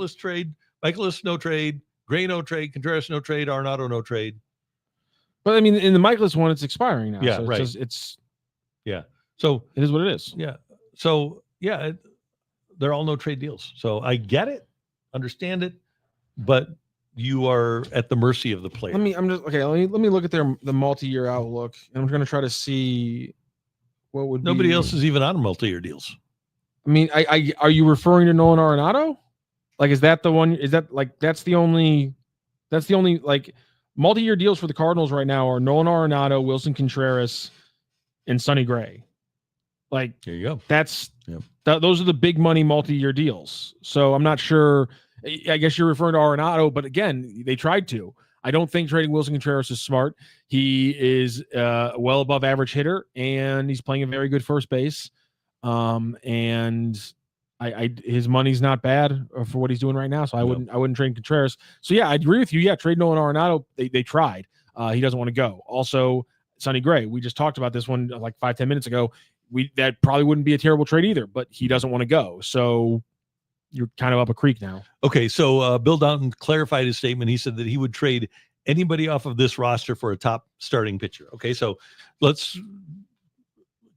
A: Michaelis no trade, Gray no trade, Contreras no trade, Arenado no trade.
C: But I mean, in the Michaelis one, it's expiring now.
A: Yeah,
C: so
A: right. So
C: it is what it is.
A: Yeah. So yeah, they're all no trade deals. So I get it, understand it, but you are at the mercy of the player.
C: Let me look at the multi-year outlook, and I'm going to try to see what would.
A: Nobody else is even on multi-year deals.
C: I mean, are you referring to Nolan Arenado? Like, is that the one? Is that like that's the only like multi-year deals for the Cardinals right now are Nolan Arenado, Wilson Contreras, and Sonny Gray. Like,
A: there you go.
C: Those are the big money multi-year deals. So I'm not sure. I guess you're referring to Arenado, but again, they tried to. I don't think trading Wilson Contreras is smart. He is well above average hitter, and he's playing a very good first base. And his money's not bad for what he's doing right now. So I wouldn't trade Contreras. So yeah, I agree with you. Yeah, trade Nolan Arenado. They tried. He doesn't want to go. Also, Sonny Gray. We just talked about this one like 5-10 minutes ago. That probably wouldn't be a terrible trade either, but he doesn't want to go. So you're kind of up a creek now.
A: Okay, so Bill Downton clarified his statement. He said that he would trade anybody off of this roster for a top starting pitcher. Okay, so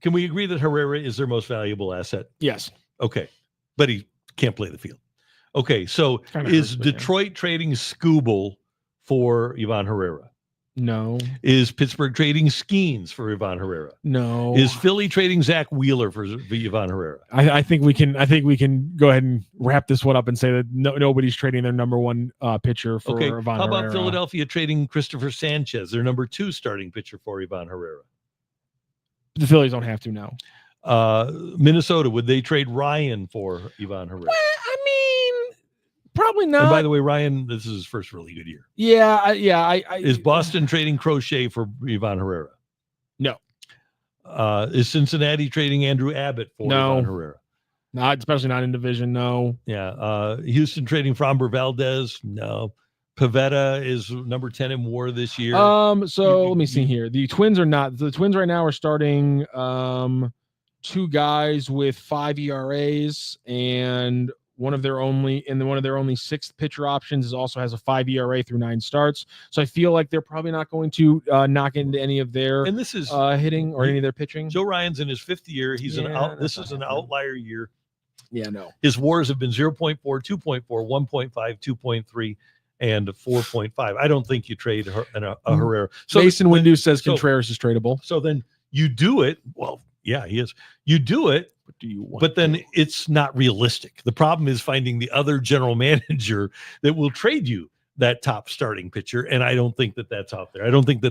A: can we agree that Herrera is their most valuable asset?
C: Yes.
A: Okay, but he can't play the field. Okay, so is Detroit trading Skubal for Ivan Herrera?
C: No.
A: Is Pittsburgh trading Skeens for Ivan Herrera?
C: No.
A: Is Philly trading Zach Wheeler for Ivan Herrera?
C: I think we can go ahead and wrap this one up and say that nobody's trading their number one pitcher for Ivan Herrera.
A: How about Philadelphia trading Christopher Sanchez, their number 2 starting pitcher for Ivan Herrera?
C: The Phillies don't have to now.
A: Minnesota, would they trade Ryan for Ivan Herrera?
C: Well, I mean, probably not.
A: And by the way, Ryan, this is his first really good year.
C: Yeah.
A: Is Boston trading Crochet for Ivan Herrera?
C: No.
A: Is Cincinnati trading Andrew Abbott for Ivan Herrera?
C: Not, especially not in division. No.
A: Yeah. Houston trading Framber Valdez? No. Pivetta is number 10 in WAR this year.
C: So let me see here. The Twins are not. The Twins right now are starting 2 guys with 5 ERAs, and one of their only 6th pitcher options also has a 5 ERA through 9 starts. So I feel like they're probably not going to knock into any of their hitting or any of their pitching.
A: Joe Ryan's in his 5th year. This is an outlier year.
C: Yeah, no.
A: His WARs have been 0.4, 2.4, 1.5, 2.3. and 4.5. I don't think you trade a Herrera. So
C: Mason Windu says Contreras is tradable.
A: So then you do it. Well, yeah, he is. You do it, but then it's not realistic. The problem is finding the other general manager that will trade you that top starting pitcher, and I don't think that that's out there. I don't think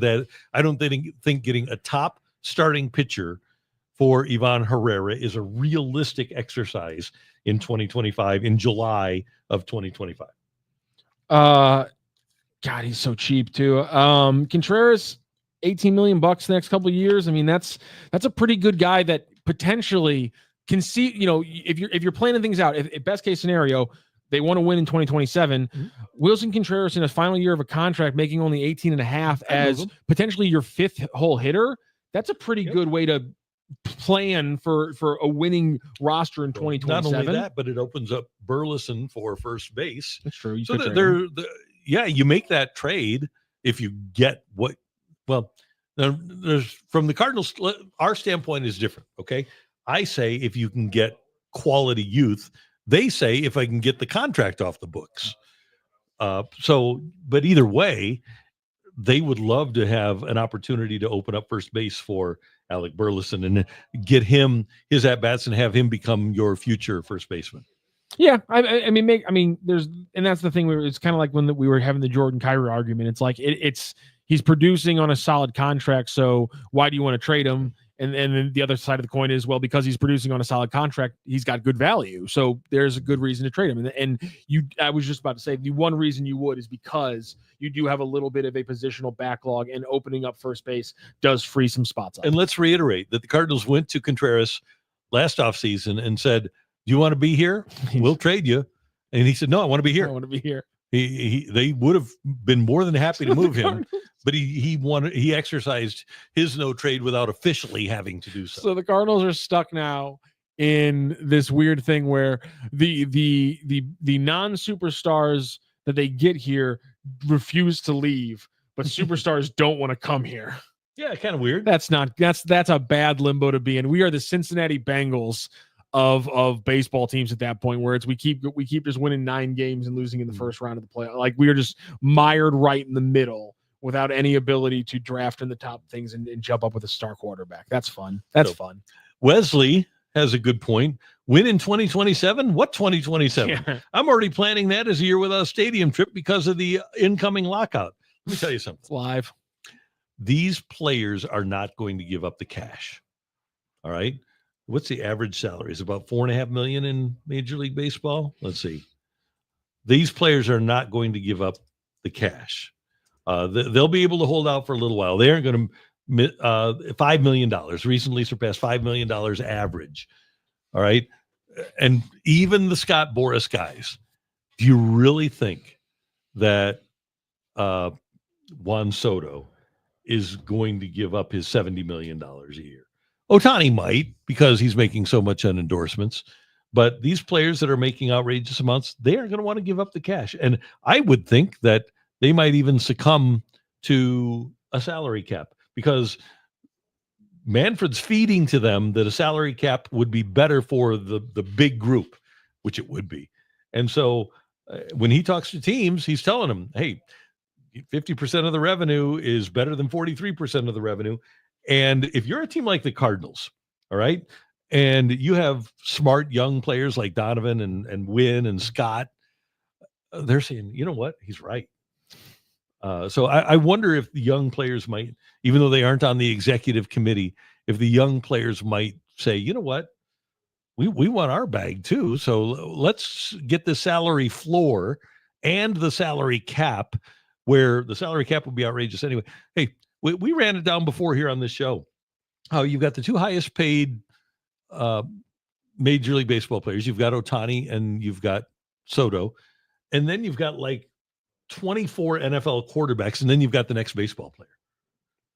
A: think getting a top starting pitcher for Ivan Herrera is a realistic exercise in 2025, in July of 2025.
C: God, he's so cheap too. Contreras, $18 million the next couple of years. I mean, that's a pretty good guy that potentially can see. If you're planning things out, if best case scenario, they want to win in 2027. Mm-hmm. Wilson Contreras in a final year of a contract, making only 18.5 as potentially your 5th hole hitter. That's a pretty good way to plan for a winning roster in 2027.
A: Not only that, but it opens up Burleson for first base.
C: That's true. You
A: So
C: could trade him.
A: you make that trade if you get what. Well, there's from the Cardinals. Our standpoint is different. Okay, I say if you can get quality youth. They say if I can get the contract off the books. But either way, they would love to have an opportunity to open up first base for Alec Burleson and get him his at-bats and have him become your future first baseman.
C: Yeah, I mean, there's, and that's the thing. It's kind of like when we were having the Jordan Kyrie argument. It's like he's producing on a solid contract, so why do you want to trade him? And then the other side of the coin is, well, because he's producing on a solid contract, he's got good value. So there's a good reason to trade him. I was just about to say, the one reason you would is because you do have a little bit of a positional backlog, and opening up first base does free some spots up.
A: And let's reiterate that the Cardinals went to Contreras last offseason and said, do you want to be here? We'll trade you. And he said, no, I want to be here.
C: I want to be here.
A: They would have been more than happy to move him, but he exercised his no trade without officially having to do so.
C: So the Cardinals are stuck now in this weird thing where the non-superstars that they get here refuse to leave, but superstars don't want to come here.
A: Yeah, kind of weird.
C: That's a bad limbo to be in. We are the Cincinnati Bengals of baseball teams at that point, where it's we keep just winning 9 games and losing in the first round of the playoff. Like, we are just mired right in the middle without any ability to draft in the top things and jump up with a star quarterback. That's fun. Fun.
A: Wesley has a good point. Win in 2027? What 2027? Yeah. I'm already planning that as a year without a stadium trip because of the incoming lockout. Let me tell you something.
C: It's live.
A: These players are not going to give up the cash. All right. What's the average salary? Is about $4.5 million in Major League Baseball. Let's see. These players are not going to give up the cash. They'll be able to hold out for a little while. They aren't going to $5 million, recently surpassed $5 million average. All right. And even the Scott Boras guys, do you really think that Juan Soto is going to give up his $70 million a year? Ohtani might, because he's making so much on endorsements. But these players that are making outrageous amounts, they aren't going to want to give up the cash. And I would think that they might even succumb to a salary cap, because Manfred's feeding to them that a salary cap would be better for the big group, which it would be. And so when he talks to teams, he's telling them, hey, 50% of the revenue is better than 43% of the revenue. And if you're a team like the Cardinals, all right, and you have smart young players like Donovan and Wynn and Scott, they're saying, you know what, he's right. So I wonder if the young players might, even though they aren't on the executive committee, if the young players might say, you know what, we want our bag too. So let's get the salary floor and the salary cap, where the salary cap will be outrageous anyway. Hey, we ran it down before here on this show. How you've got the 2 highest paid Major League Baseball players. You've got Ohtani and you've got Soto. And then you've got like 24 NFL quarterbacks. And then you've got the next baseball player.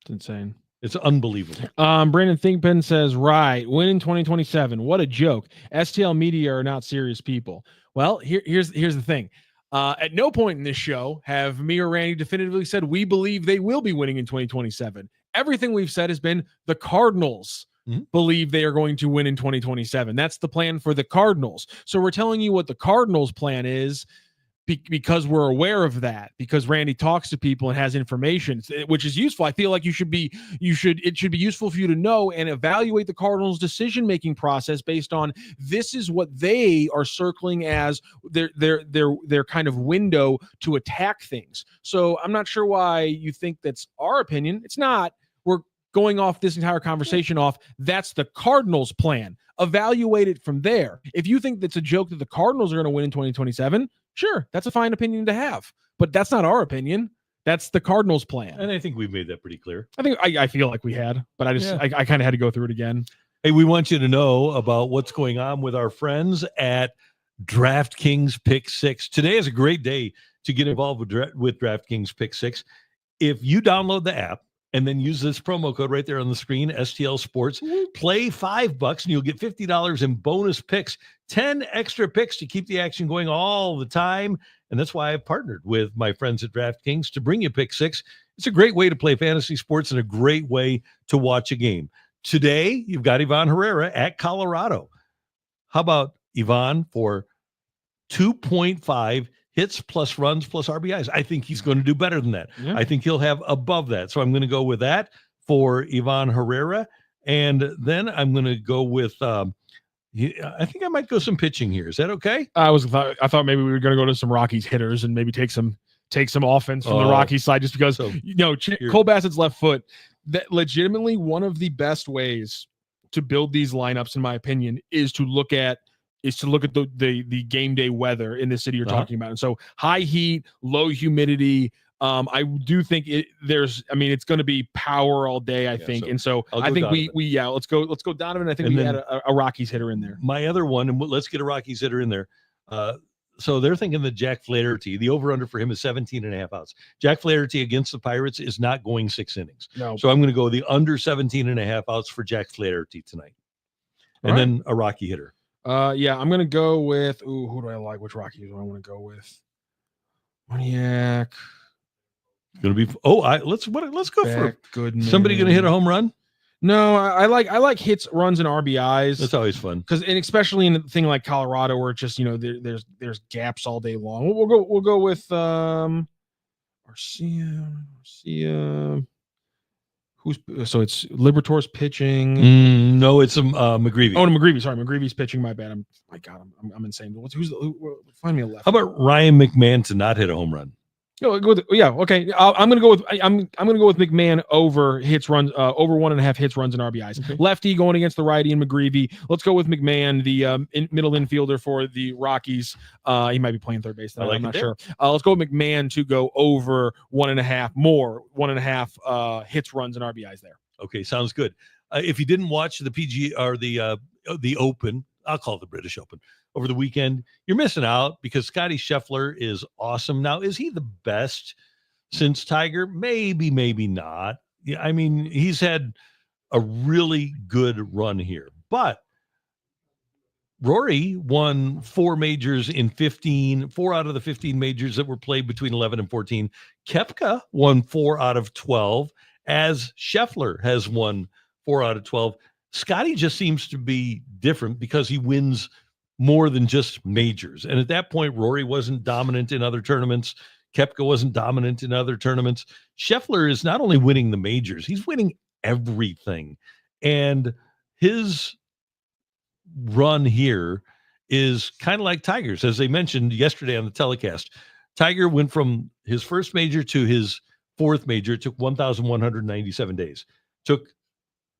C: It's insane.
A: It's unbelievable.
C: Brandon Thinkpin says, right, win in 2027. What a joke. STL media are not serious people. Well, here's the thing. At no point in this show have me or Randy definitively said we believe they will be winning in 2027. Everything we've said has been the Cardinals believe they are going to win in 2027. That's the plan for the Cardinals. So we're telling you what the Cardinals' plan is because we're aware of that, because Randy talks to people and has information, which is useful. I feel like it should be useful for you to know and evaluate the Cardinals' decision-making process based on this is what they are circling as their kind of window to attack things. So I'm not sure why you think that's our opinion. It's not. We're going off this entire conversation off. That's the Cardinals' plan. Evaluate it from there. If you think that's a joke that the Cardinals are going to win in 2027, sure, that's a fine opinion to have, but that's not our opinion. That's the Cardinals' plan.
A: And I think we've made that pretty clear.
C: I feel like we had, but I kind of had to go through it again.
A: Hey, we want you to know about what's going on with our friends at DraftKings Pick 6. Today is a great day to get involved with DraftKings Pick 6. If you download the app and then use this promo code right there on the screen, STL Sports. Play $5 and you'll get $50 in bonus picks, 10 extra picks to keep the action going all the time. And that's why I've partnered with my friends at DraftKings to bring you Pick 6. It's a great way to play fantasy sports and a great way to watch a game. Today, you've got Ivan Herrera at Colorado. How about Ivan for 2.5 hits plus runs plus RBIs? I think he's going to do better than that.
C: Yeah.
A: I think he'll have above that. So I'm going to go with that for Ivan Herrera. And then I'm going to go with, I think I might go some pitching here. Is that okay?
C: I thought maybe we were going to go to some Rockies hitters and maybe take some offense from the Rockies side, just because, Cole Bassett's left foot, that legitimately one of the best ways to build these lineups, in my opinion, is to look at the game day weather in the city you're talking about. And so high heat, low humidity. I do think it's going to be power all day, I think. And so I think Donovan. Let's go Donovan. I think we had a Rockies hitter in there.
A: My other one, and let's get a Rockies hitter in there. So they're thinking that Jack Flaherty, the over-under for him is 17.5 outs. Jack Flaherty against the Pirates is not going 6 innings.
C: No.
A: So I'm going to go the under 17.5 outs for Jack Flaherty tonight. And then a Rocky hitter.
C: I'm going to go with, who do I like? Which Rocky do I want to go with? Moniak.
A: Going to be, let's go for
C: Goodman.
A: Somebody going to hit a home run?
C: No, I like hits, runs, and RBIs.
A: That's always fun.
C: And especially in a thing like Colorado, where it's just there's gaps all day long. We'll go with Garcia. So it's Liberators pitching.
A: No, it's McGreevy.
C: Oh, no, McGreevy. Sorry, McGreevy's pitching. My bad. I'm insane. Find me a left.
A: How about Ryan McMahon to not hit a home run?
C: Okay. I'm gonna go with McMahon over hits, runs, over 1.5 hits, runs, and RBIs. Okay. Lefty going against the righty and McGreevy. Let's go with McMahon, the middle infielder for the Rockies. He might be playing third base. I'm not sure. Let's go with McMahon to go over 1.5 hits, runs, and RBIs there.
A: Okay, sounds good. If you didn't watch the PG or the Open, I'll call it the British Open, over the weekend, you're missing out because Scotty Scheffler is awesome. Now, is he the best since Tiger? Maybe, maybe not. Yeah, I mean, he's had a really good run here. But Rory won 4 majors in 15, 4 out of the 15 majors that were played between 11 and 14. Koepka won 4 out of 12, as Scheffler has won 4 out of 12. Scotty just seems to be different because he wins more than just majors. And at that point, Rory wasn't dominant in other tournaments. Koepka wasn't dominant in other tournaments. Scheffler is not only winning the majors, he's winning everything. And his run here is kind of like Tiger's. As they mentioned yesterday on the telecast, Tiger went from his first major to his 4th major. It took 1,197 days. Took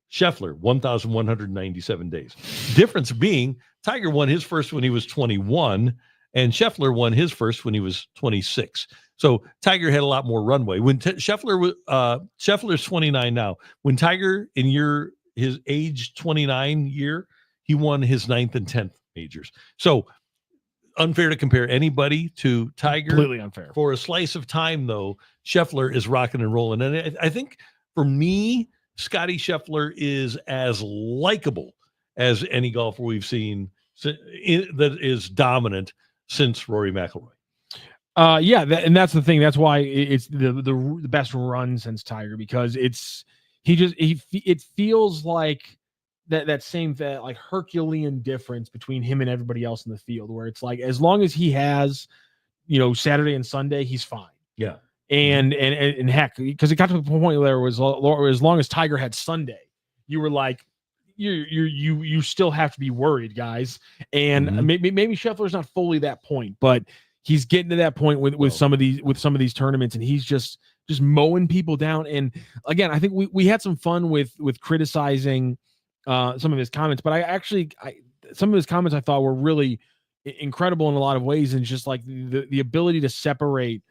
A: Scheffler 1,197 days. Difference being, Tiger won his first when he was 21, and Scheffler won his first when he was 26. So Tiger had a lot more runway. When Scheffler's 29 now. When Tiger, in his age 29 year, he won his 9th and 10th majors. So unfair to compare anybody to Tiger.
C: Completely unfair.
A: For a slice of time, though, Scheffler is rocking and rolling. And I think for me, Scotty Scheffler is as likable as any golfer we've seen that is dominant since Rory McIlroy.
C: And that's the thing. That's why it's the best run since Tiger, because it feels like that same like Herculean difference between him and everybody else in the field, where it's like as long as he has, Saturday and Sunday, he's fine.
A: Yeah.
C: And heck, because it got to the point where as long as Tiger had Sunday, you were like, you still have to be worried, guys. And maybe Scheffler's not fully that point, but he's getting to that point with some of these tournaments, and he's just mowing people down. And again, I think we had some fun with criticizing some of his comments, but some of his comments I thought were really incredible in a lot of ways, and just like the ability to separate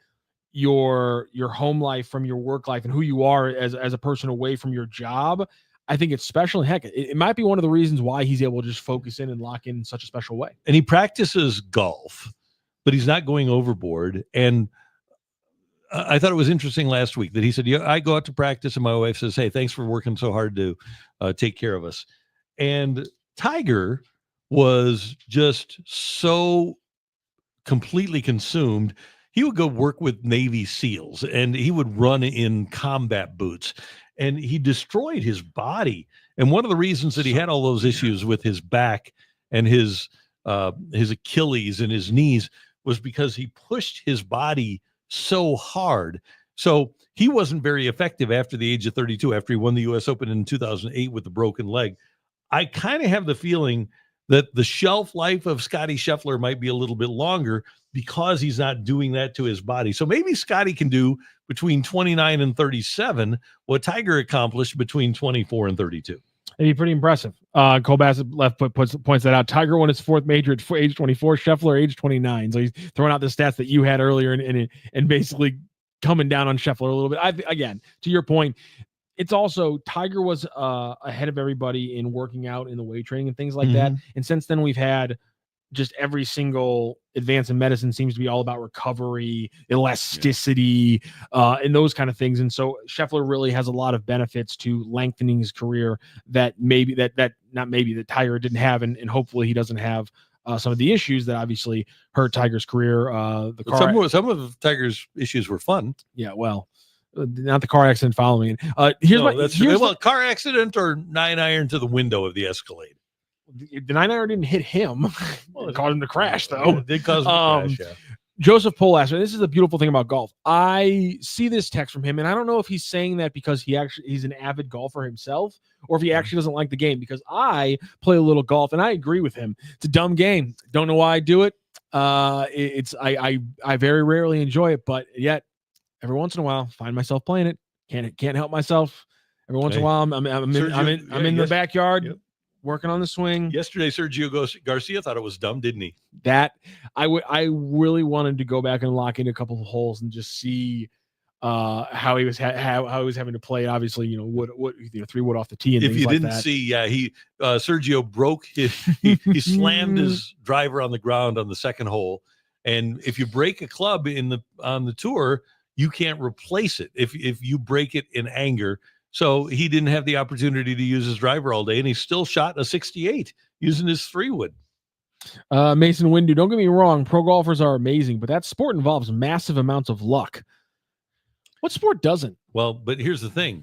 C: your home life from your work life and who you are as a person away from your job. I think it's special. And heck, it might be one of the reasons why he's able to just focus in and lock in such a special way.
A: And he practices golf, but he's not going overboard. And I thought it was interesting last week that he said, "Yeah, I go out to practice, and my wife says, hey, thanks for working so hard to take care of us." And Tiger was just so completely consumed. He would go work with Navy SEALs, and he would run in combat boots, and he destroyed his body. And one of the reasons that he had all those issues with his back and his Achilles and his knees was because he pushed his body so hard. So he wasn't very effective after the age of 32, after he won the US Open in 2008 with a broken leg. I kind of have the feeling that the shelf life of Scotty Scheffler might be a little bit longer because he's not doing that to his body. So maybe Scotty can do between 29 and 37 what Tiger accomplished between 24 and 32.
C: It'd be pretty impressive. Cole Bassett left points that out. Tiger won his fourth major at age 24, Scheffler age 29. So he's throwing out the stats that you had earlier and basically coming down on Scheffler a little bit. Again, to your point, it's also Tiger was ahead of everybody in working out in the weight training and things like that. And since then, we've had just every single advance in medicine seems to be all about recovery, elasticity, and those kind of things. And so Scheffler really has a lot of benefits to lengthening his career that maybe that Tiger didn't have, and hopefully he doesn't have some of the issues that obviously hurt Tiger's career.
A: Some of Tiger's issues were fun.
C: Yeah, well, not the car accident following it.
A: Car accident or 9-iron to the window of the Escalade.
C: The 9-iron didn't hit him. Well, it caused him to crash, though.
A: It did cause him to crash, yeah.
C: Joseph Pohl asked me, this is the beautiful thing about golf. I see this text from him, and I don't know if he's saying that because he's an avid golfer himself, or if he actually doesn't like the game, because I play a little golf, and I agree with him. It's a dumb game. Don't know why I do it. I very rarely enjoy it, but yet every once in a while, find myself playing it. Can't help myself. Every once in a while, I'm in the backyard. Yep. Working on the swing.
A: Yesterday, Sergio Garcia thought it was dumb, didn't he?
C: That I really wanted to go back and lock in a couple of holes and just see how he was how he was having to play. Obviously, wood 3 wood off the tee. And
A: if you
C: like
A: didn't
C: that.
A: see, Sergio broke he slammed his driver on the ground on the second hole, and if you break a club on the tour, you can't replace it if you break it in anger. So he didn't have the opportunity to use his driver all day, and he still shot a 68 using his 3-wood.
C: Mason Windu, don't get me wrong, pro golfers are amazing, but that sport involves massive amounts of luck. What sport doesn't?
A: Well, but here's the thing.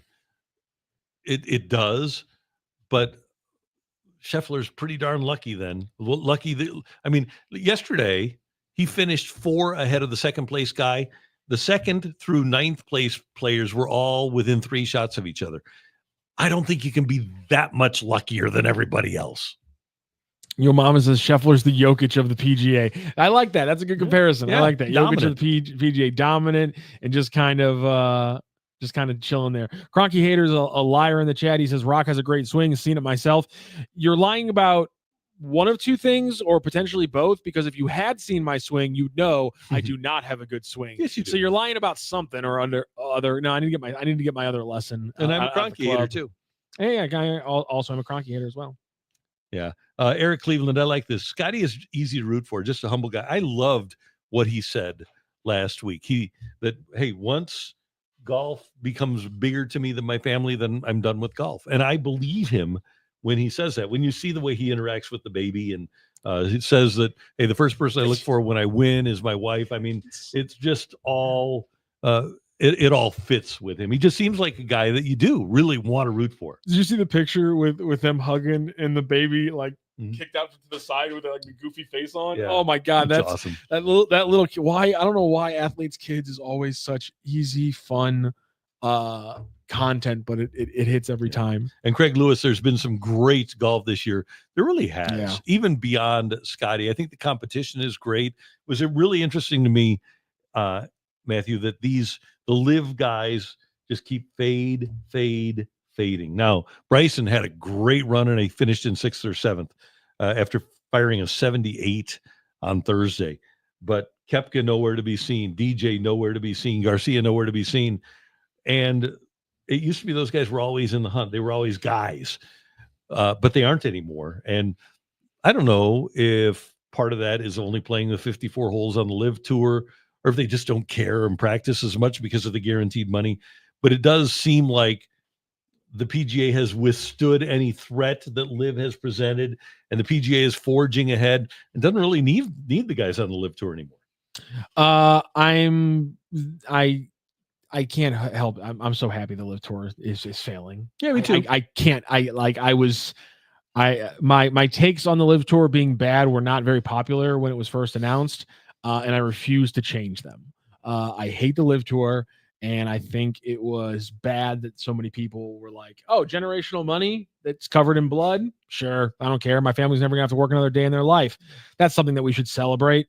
A: It does, but Scheffler's pretty darn lucky then. Yesterday he finished 4 ahead of the second place guy. The 2nd through 9th place players were all within 3 shots of each other. I don't think you can be that much luckier than everybody else.
C: Your mama says Scheffler's the Jokic of the PGA. I like that. That's a good comparison.
A: Yeah,
C: I like that.
A: dominant.
C: Jokic of the PGA, dominant and just kind of chilling there. Cronky Hater's a liar in the chat. He says Rock has a great swing. Seen it myself. You're lying about one of two things, or potentially both, because if you had seen my swing, you'd know I do not have a good swing.
A: Yes, you do.
C: So you're lying about something or other. No, I need to get my other lesson.
A: And I'm a Cronky hater too.
C: Hey, also I'm a Cronky hater as well.
A: Yeah. Eric Cleveland, I like this. Scotty is easy to root for, just a humble guy. I loved what he said last week. Once golf becomes bigger to me than my family, then I'm done with golf. And I believe him when he says that. When you see the way he interacts with the baby, and he says that, hey, the first person I look for when I win is my wife. I mean, it's just all it all fits with him. He just seems like a guy that you do really want to root for.
C: Did you see the picture with them hugging and the baby kicked out to the side with the goofy face on?
A: Yeah.
C: Oh my God, that's
A: awesome.
C: That little kid. Why? I don't know why athletes' kids is always such easy, fun content, but it hits every time.
A: And Craig Lewis, there's been some great golf this year. There really has, even beyond Scotty. I think the competition is great. Was it really interesting to me, Matthew, that the live guys just keep fading. Now, Bryson had a great run and he finished in 6th or 7th after firing a 78 on Thursday. But Koepka nowhere to be seen. DJ nowhere to be seen. Garcia nowhere to be seen. And it used to be those guys were always in the hunt. They were always guys, but they aren't anymore. And I don't know if part of that is only playing the 54 holes on the live tour, or if they just don't care and practice as much because of the guaranteed money. But it does seem like the PGA has withstood any threat that LIV has presented, and the PGA is forging ahead and doesn't really need the guys on the LIV Tour anymore.
C: I can't help. I'm so happy the LIV Tour is failing.
A: Yeah, me too.
C: I can't. My takes on the LIV Tour being bad were not very popular when it was first announced, and I refuse to change them. I hate the LIV Tour, and I think it was bad that so many people were like, "Oh, generational money that's covered in blood? Sure, I don't care. My family's never gonna have to work another day in their life." That's something that we should celebrate.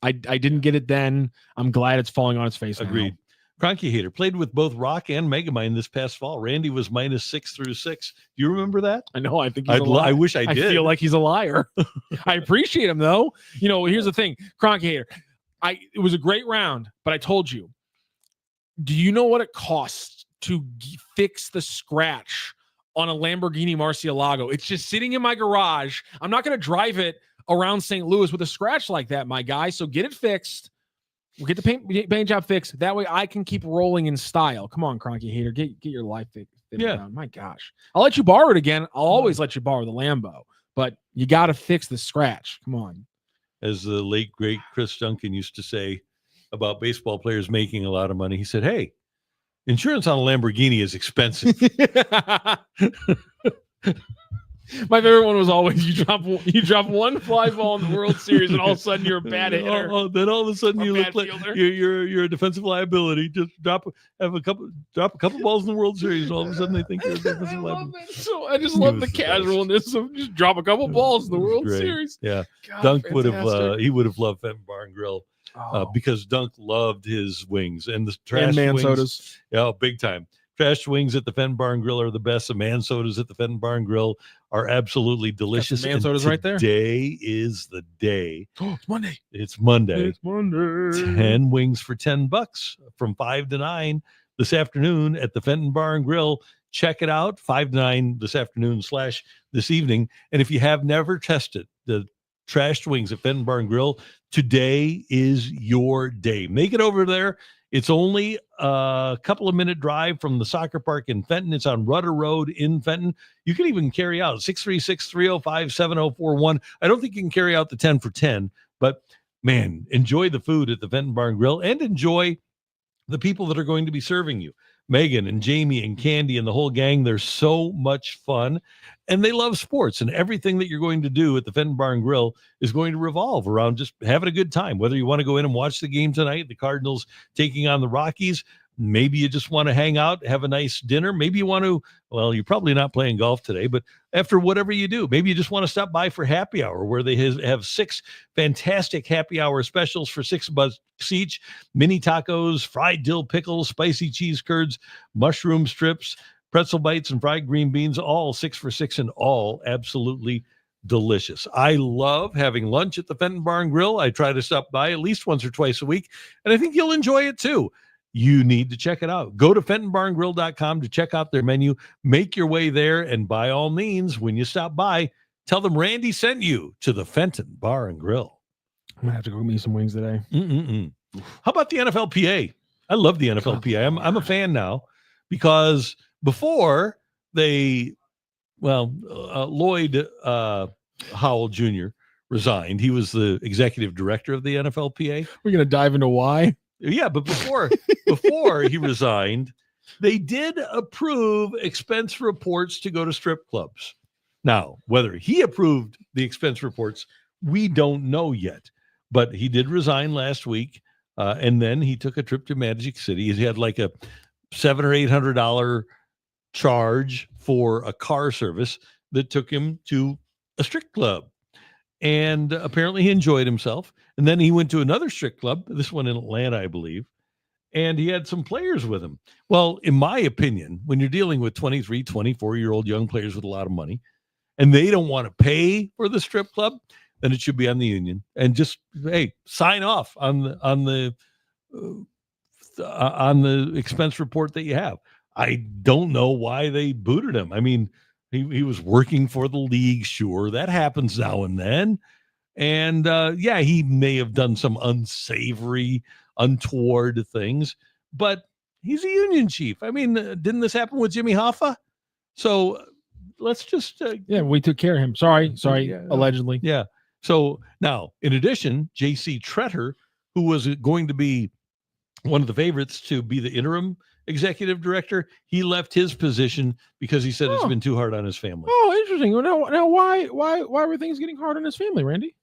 C: I didn't get it then. I'm glad it's falling on its face.
A: Agreed.
C: Now.
A: Cronky Hater played with both Rock and Megamind this past fall. Randy was -6 through 6. Do you remember that?
C: I know. I think he's
A: I wish I did.
C: I feel like he's a liar. I appreciate him though. Here's the thing, Cronky Hater. It was a great round, but I told you. Do you know what it costs to fix the scratch on a Lamborghini Murcielago? It's just sitting in my garage. I'm not going to drive it around St. Louis with a scratch like that, my guy. So get it fixed. We'll get the paint job fixed. That way I can keep rolling in style. Come on, Cronky Hater. Get your life fixed. Yeah. My gosh. I'll let you borrow it again. I'll always let you borrow the Lambo. But you got to fix the scratch. Come on.
A: As the late, great Chris Duncan used to say about baseball players making a lot of money, he said, "Hey, insurance on a Lamborghini is expensive."
C: My favorite one was always you drop one fly ball in the World Series and all of a sudden you're a bad hitter.
A: Then all of a sudden you look like
C: fielder.
A: you're a defensive liability. Just drop a couple balls in the World Series, and all of a sudden they think you're a defensive liability.
C: So I just love the casualness of just drop a couple balls in the World Series.
A: Yeah,
C: God,
A: Dunk
C: fantastic.
A: would have loved Fenton Bar and Grill because Dunk loved his wings and the trash
C: man
A: wings.
C: sodas.
A: Yeah, big time. Trash wings at the Fenton Bar and Grill are the best. The man sodas at the Fenton Bar and Grill are absolutely delicious.
C: Man sodas right there.
A: Today is the day.
C: Oh, it's Monday.
A: It's Monday.
C: It's Monday.
A: 10 wings for $10 from 5 to 9 this afternoon at the Fenton Bar and Grill. Check it out, 5 to 9 this afternoon / this evening. And if you have never tested the trashed wings at Fenton Bar and Grill, today is your day. Make it over there. It's only a couple of minute drive from the soccer park in Fenton. It's on Rudder Road in Fenton. You can even carry out 636-305-7041. I don't think you can carry out the 10 for 10, but man, enjoy the food at the Fenton Bar and Grill and enjoy the people that are going to be serving you. Megan and Jamie and Candy and the whole gang, they're so much fun and they love sports, and everything that you're going to do at the Fenton Bar and Grill is going to revolve around just having a good time. Whether you want to go in and watch the game tonight, the Cardinals taking on the Rockies, maybe you just want to hang out, have a nice dinner. Maybe you want to, well, you're probably not playing golf today, but after whatever you do, maybe you just want to stop by for happy hour where they have 6 fantastic happy hour specials for $6 each. Mini tacos, fried dill pickles, spicy cheese curds, mushroom strips, pretzel bites, and fried green beans, all 6 for $6 and all absolutely delicious. I love having lunch at the Fenton Bar and Grill. I try to stop by at least once or twice a week, and I think you'll enjoy it too. You need to check it out. Go to FentonBarandGrill.com to check out their menu. Make your way there, and by all means, when you stop by, tell them Randy sent you to the Fenton Bar and Grill.
C: I'm going to have to go get me some wings today.
A: How about the NFLPA? I love the NFLPA. I'm a fan now because before Lloyd Howell Jr. resigned. He was the executive director of the NFLPA.
C: We're going to dive into why.
A: Yeah, but before he resigned, they did approve expense reports to go to strip clubs. Now, whether he approved the expense reports, we don't know yet. But he did resign last week, and then he took a trip to Magic City. He had like a $700 or $800 charge for a car service that took him to a strip club. And apparently he enjoyed himself. And then he went to another strip club, this one in Atlanta, I believe, and he had some players with him. Well, in my opinion, when you're dealing with 23, 24-year-old young players with a lot of money, and they don't want to pay for the strip club, then it should be on the union. And just, hey, sign off on the expense report that you have. I don't know why they booted him. I mean, he was working for the league, sure. That happens now and then. And, he may have done some unsavory, untoward things, but he's a union chief. I mean, didn't this happen with Jimmy Hoffa? So let's just
C: we took care of him. Sorry,
A: Yeah.
C: allegedly.
A: Yeah. So now, in addition, J.C. Tretter, who was going to be one of the favorites to be the interim executive director, he left his position because he said it's been too hard on his family.
C: Oh, interesting. Well, now why were things getting hard on his family, Randy?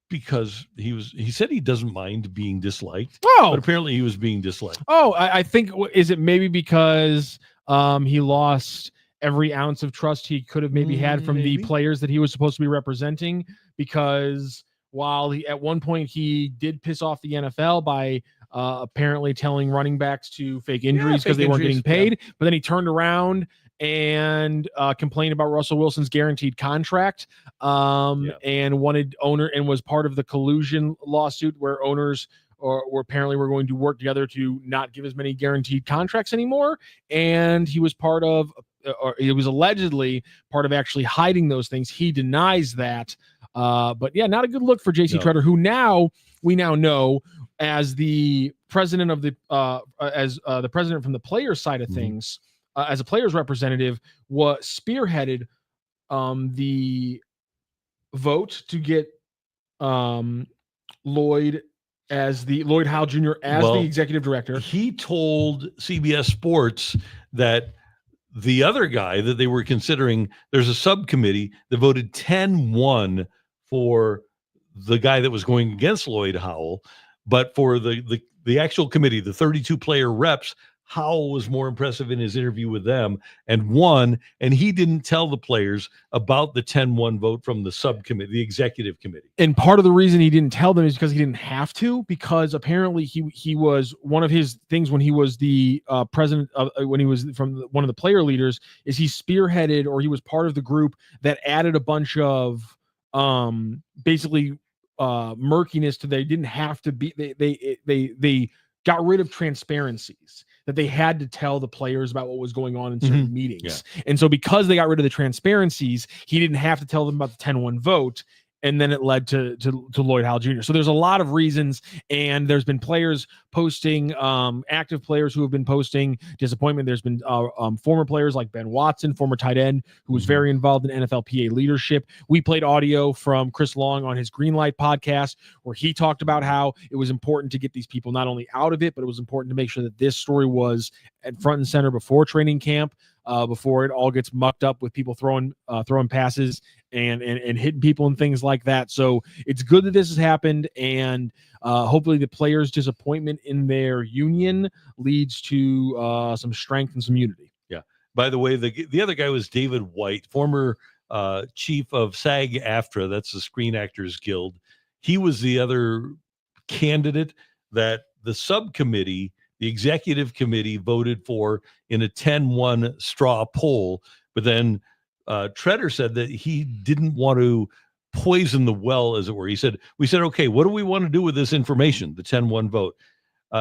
A: Because he said he doesn't mind being disliked.
C: Oh,
A: but apparently he was being disliked.
C: Oh, I think, is it maybe because he lost every ounce of trust he could have maybe had from the players that he was supposed to be representing? Because while at one point he did piss off the NFL by apparently telling running backs to fake injuries because they weren't getting paid, but then he turned around and complained about Russell Wilson's guaranteed contract and wanted owner and was part of the collusion lawsuit where owners were apparently were going to work together to not give as many guaranteed contracts anymore. And he was part of, or it was allegedly part of actually hiding those things. He denies that. But yeah, not a good look for J.C. Tretter, who we now know as the president of the the president from the players side of things, as a players representative, was spearheaded the vote to get Lloyd Howell Jr. as the executive director.
A: He told CBS Sports that the other guy that they were considering, there's a subcommittee that voted 10-1 for the guy that was going against Lloyd Howell, but for the actual committee, the 32 player reps, Howell was more impressive in his interview with them and won, and he didn't tell the players about the 10-1 vote from the subcommittee, the executive committee.
C: And part of the reason he didn't tell them is because he didn't have to, because apparently he was, one of his things when he was the president of, when he was from one of the player leaders, is he spearheaded, or he was part of the group that added a bunch of basically murkiness to, they didn't have to be, they got rid of transparencies that they had to tell the players about what was going on in certain meetings. Yeah. And so because they got rid of the transparencies, he didn't have to tell them about the 10-1 vote. And then it led to Lloyd Howell Jr. So there's a lot of reasons, and there's been players posting, active players who have been posting disappointment. There's been former players like Ben Watson, former tight end, who was very involved in NFLPA leadership. We played audio from Chris Long on his Greenlight podcast, where he talked about how it was important to get these people not only out of it, but it was important to make sure that this story was at front and center before training camp, before it all gets mucked up with people throwing passes and hitting people and things like that. So it's good that this has happened, and hopefully the players' disappointment in their union leads to some strength and some unity.
A: Yeah. By the way, the other guy was David White, former chief of SAG-AFTRA, that's the Screen Actors Guild. He was the other candidate that the subcommittee, the executive committee, voted for in a 10-1 straw poll. But then Tretter said that he didn't want to poison the well, as it were. We said, okay, what do we want to do with this information, the 10-1 vote?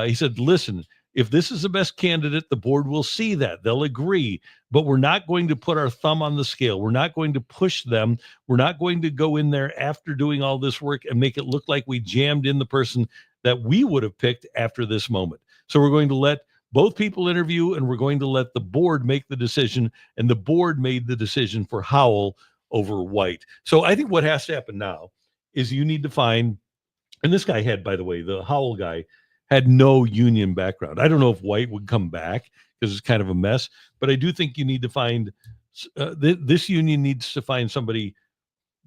A: He said, listen, if this is the best candidate, the board will see that. They'll agree, but we're not going to put our thumb on the scale. We're not going to push them. We're not going to go in there after doing all this work and make it look like we jammed in the person that we would have picked after this moment. So we're going to let both people interview, and we're going to let the board make the decision, and the board made the decision for Howell over White. So I think what has to happen now is you need to find, and this guy had, by the way, the Howell guy had no union background. I don't know if White would come back because it's kind of a mess, but I do think you need to find, this union needs to find somebody.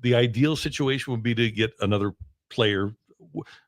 A: The ideal situation would be to get another player,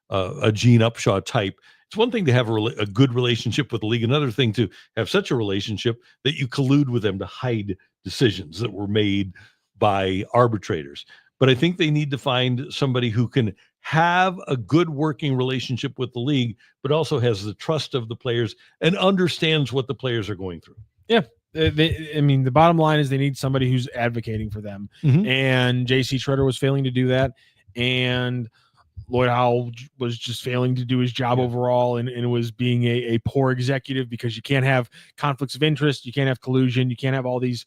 A: a Gene Upshaw type. It's one thing to have a good relationship with the league, another thing to have such a relationship that you collude with them to hide decisions that were made by arbitrators. But I think they need to find somebody who can have a good working relationship with the league, but also has the trust of the players and understands what the players are going through.
C: Yeah. The bottom line is they need somebody who's advocating for them. And J.C. Tretter was failing to do that. And Lloyd Howell was just failing to do his job overall, and was being a poor executive, because you can't have conflicts of interest, you can't have collusion, you can't have all these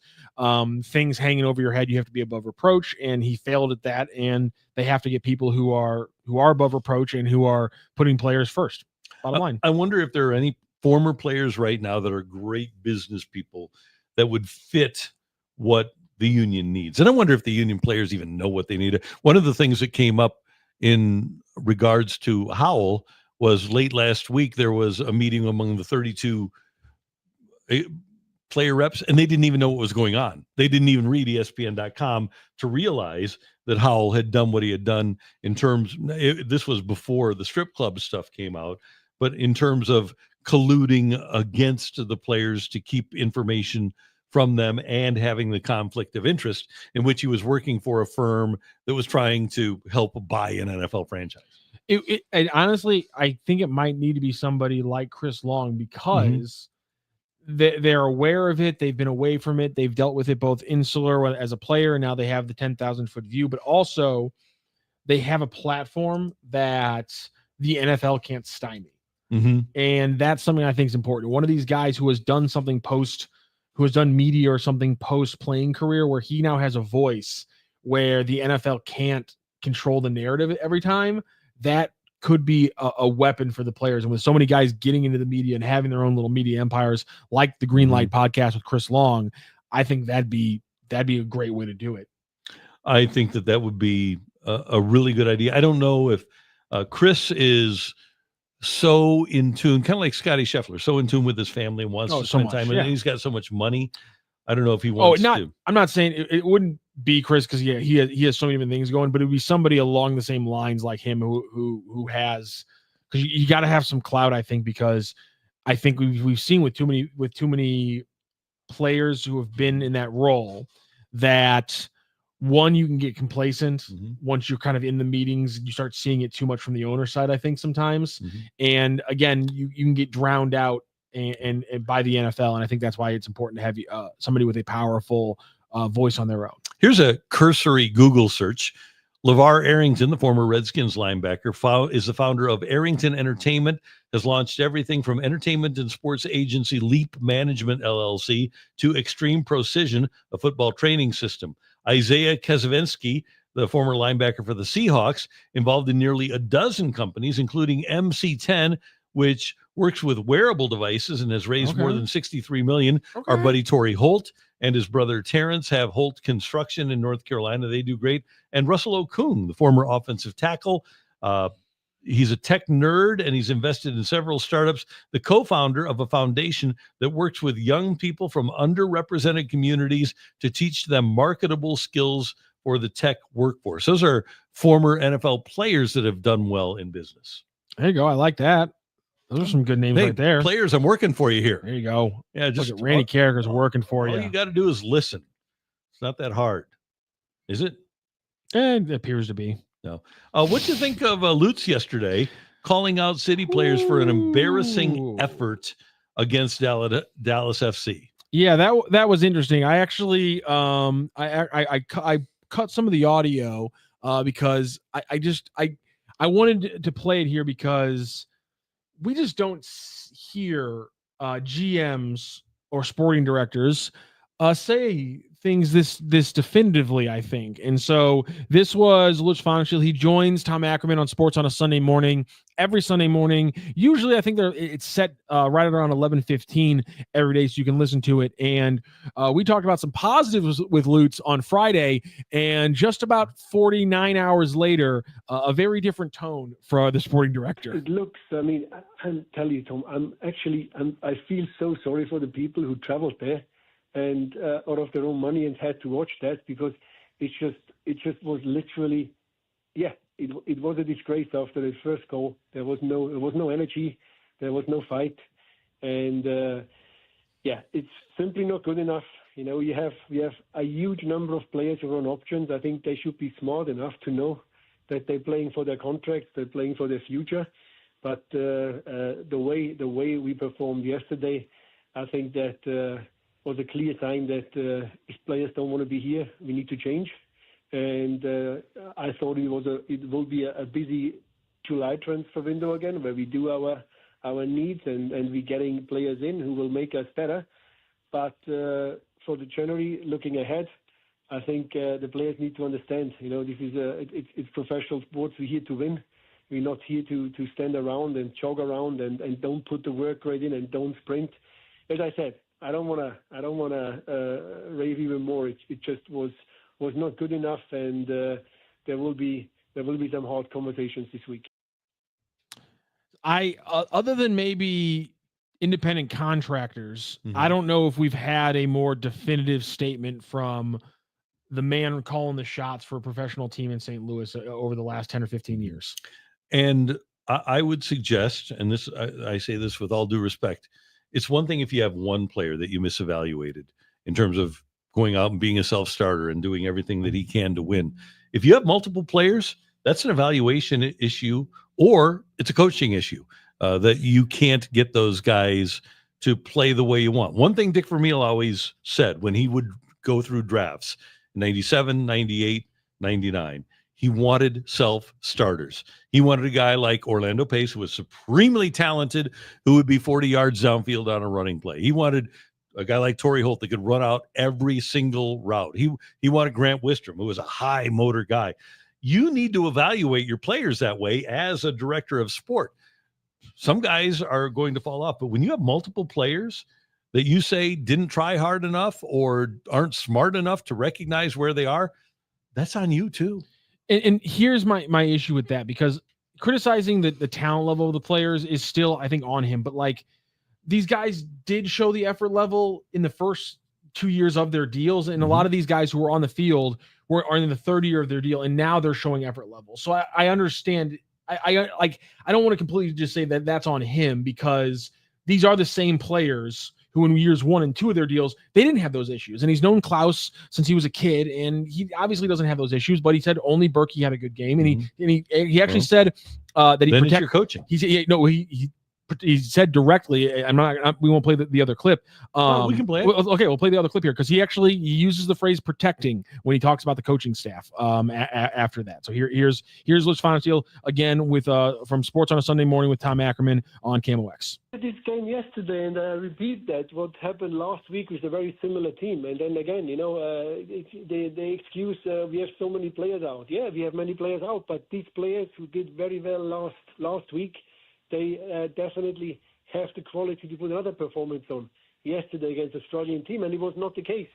C: things hanging over your head. You have to be above reproach, and he failed at that. And they have to get people who are above reproach and who are putting players first. Bottom line.
A: I wonder if there are any former players right now that are great business people that would fit what the union needs. And I wonder if the union players even know what they need. One of the things that came up in regards to Howell was late last week, there was a meeting among the 32 player reps, and they didn't even know what was going on. They didn't even read ESPN.com to realize that Howell had done what he had done in terms, this was before the strip club stuff came out, but in terms of colluding against the players to keep information from them and having the conflict of interest in which he was working for a firm that was trying to help buy an NFL franchise.
C: And honestly, I think it might need to be somebody like Chris Long because they're aware of it. They've been away from it. They've dealt with it both insular as a player, and now they have the 10,000-foot view, but also they have a platform that the NFL can't stymie. And that's something I think is important. One of these guys who has done something who has done media or something post-playing career where he now has a voice where the NFL can't control the narrative every time, that could be a weapon for the players. And with so many guys getting into the media and having their own little media empires like the Green Light podcast with Chris Long, I think that'd be a great way to do it.
A: I think that would be a really good idea. I don't know if Chris is so in tune, kind of like Scotty Scheffler, so in tune with his family and wants to spend time. And he's got so much money. I don't know if he wants to.
C: I'm not saying it wouldn't be Chris because he has so many different things going, but it would be somebody along the same lines like him who has, because you got to have some clout, I think, because I think we've seen with too many players who have been in that role that one, you can get complacent once you're kind of in the meetings. You start seeing it too much from the owner side, I think, sometimes. And again, you can get drowned out and by the NFL. And I think that's why it's important to have somebody with a powerful voice on their own.
A: Here's a cursory Google search. LeVar Arrington, the former Redskins linebacker, is the founder of Arrington Entertainment, has launched everything from entertainment and sports agency Leap Management, LLC, to Extreme Precision, a football training system. Isaiah Kezavensky, the former linebacker for the Seahawks, involved in nearly a dozen companies, including MC10, which works with wearable devices and has raised more than $63 million. Our buddy Torrey Holt and his brother Terrence have Holt Construction in North Carolina. They do great. And Russell Okung, the former offensive tackle, he's a tech nerd and he's invested in several startups, the co-founder of a foundation that works with young people from underrepresented communities to teach them marketable skills for the tech workforce. Those are former NFL players that have done well in business.
C: There you go. I like that. Those are some good names right there.
A: Players, I'm working for you here.
C: There you go.
A: Yeah, just
C: look at Randy Karraker's working for you.
A: All you got to do is listen. It's not that hard, is it?
C: It appears to be.
A: No. What do you think of Lutz yesterday calling out City players for an embarrassing effort against Dallas FC?
C: Yeah, that was interesting. I actually I cut some of the audio because I wanted to play it here because we just don't hear GMs or sporting directors say things this definitively, I think. And so this was Lutz Pfannenstiel. He joins Tom Ackerman on Sports on a Sunday morning, every Sunday morning. Usually I think it's set right around 11:15 every day, so you can listen to it. And we talked about some positives with Lutz on Friday, and just about 49 hours later, a very different tone for the sporting director.
D: It looks, I mean, I'll tell you, Tom, I feel so sorry for the people who traveled there and out of their own money and had to watch that, because it just was literally, it was a disgrace after the first goal. There was no energy, there was no fight, and it's simply not good enough. You know, we have a huge number of players who are on options. I think they should be smart enough to know that they're playing for their contracts, they're playing for their future. But the way we performed yesterday, I think that was a clear sign that if players don't want to be here, we need to change. And I thought it will be a busy July transfer window again, where we do our needs and we're getting players in who will make us better. But for the January, looking ahead, I think the players need to understand. You know, this is it's professional sports. We're here to win. We're not here to stand around and jog around and don't put the work rate in and don't sprint. As I said, I don't wanna rave even more. It just was not good enough, and there will be some hard conversations this week.
C: Other than maybe independent contractors, I don't know if we've had a more definitive statement from the man calling the shots for a professional team in St. Louis over the last 10 or 15 years.
A: And I would suggest, and this I say this with all due respect, it's one thing if you have one player that you misevaluated in terms of going out and being a self-starter and doing everything that he can to win. If you have multiple players, that's an evaluation issue, or it's a coaching issue that you can't get those guys to play the way you want. One thing Dick Vermeil always said when he would go through drafts, 97, 98, 99, he wanted self-starters. He wanted a guy like Orlando Pace, who was supremely talented, who would be 40 yards downfield on a running play. He wanted a guy like Torrey Holt that could run out every single route. He wanted Grant Wistrom, who was a high motor guy. You need to evaluate your players that way as a director of sport. Some guys are going to fall off, but when you have multiple players that you say didn't try hard enough or aren't smart enough to recognize where they are, that's on you too.
C: And here's my issue with that, because criticizing the talent level of the players is still, I think, on him. But like, these guys did show the effort level in the first 2 years of their deals. And a lot of these guys who were on the field are in the third year of their deal, and now they're showing effort level. So I understand. I don't want to completely just say that that's on him, because these are the same players who in years 1 and 2 of their deals, they didn't have those issues. And he's known Klaus since he was a kid, and he obviously doesn't have those issues, but he said only Berkey had a good game. And he actually said that he protected
A: coaching.
C: He said directly, we won't play the other clip.
A: We can play it.
C: Okay, we'll play the other clip here, because he uses the phrase protecting when he talks about the coaching staff after that. So here's Lutz Pfannenstiel again with from Sports on a Sunday Morning with Tom Ackerman on KMOX.
D: This game yesterday, and I repeat that what happened last week was a very similar team. And then again, they excuse we have so many players out. Yeah, we have many players out, but these players who did very well last week, they definitely have the quality to put another performance on yesterday against a struggling team, and it was not the case.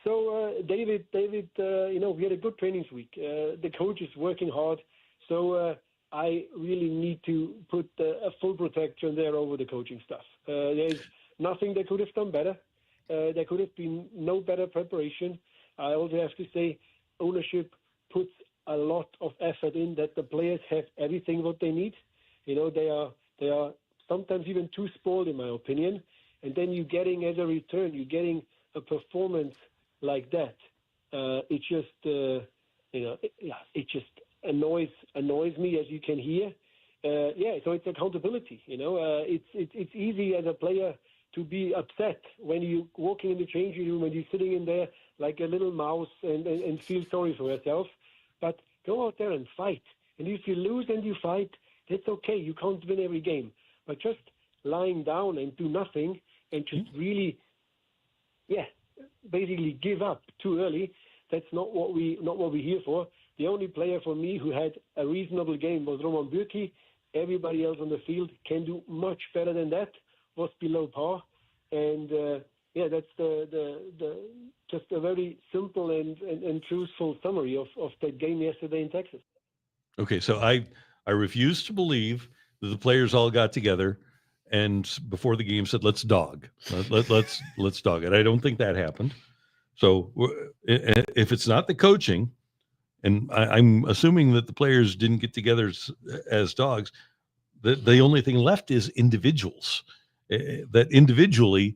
D: So David, we had a good training week. The coach is working hard, so I really need to put a full protection there over the coaching staff. There's nothing they could have done better. There could have been no better preparation. I also have to say, ownership puts a lot of effort in that the players have everything what they need. They are sometimes even too spoiled, in my opinion. And then you're getting, as a return, you're getting a performance like that. It just annoys me, as you can hear. So it's accountability. It's easy as a player to be upset when you're walking in the changing room and you're sitting in there like a little mouse and feel sorry for yourself. But go out there and fight. And if you lose and you fight, that's okay. You can't win every game. But just lying down and do nothing and just really, basically give up too early, that's not what we're here for. The only player for me who had a reasonable game was Roman Bürki. Everybody else on the field can do much better than that, was below par. And, that's the just a very simple and truthful summary of that game yesterday in Texas.
A: Okay, so I refuse to believe that the players all got together and before the game said, let's dog. Let's dog it. I don't think that happened. So if it's not the coaching, and I'm assuming that the players didn't get together as dogs, the only thing left is individuals. That individually,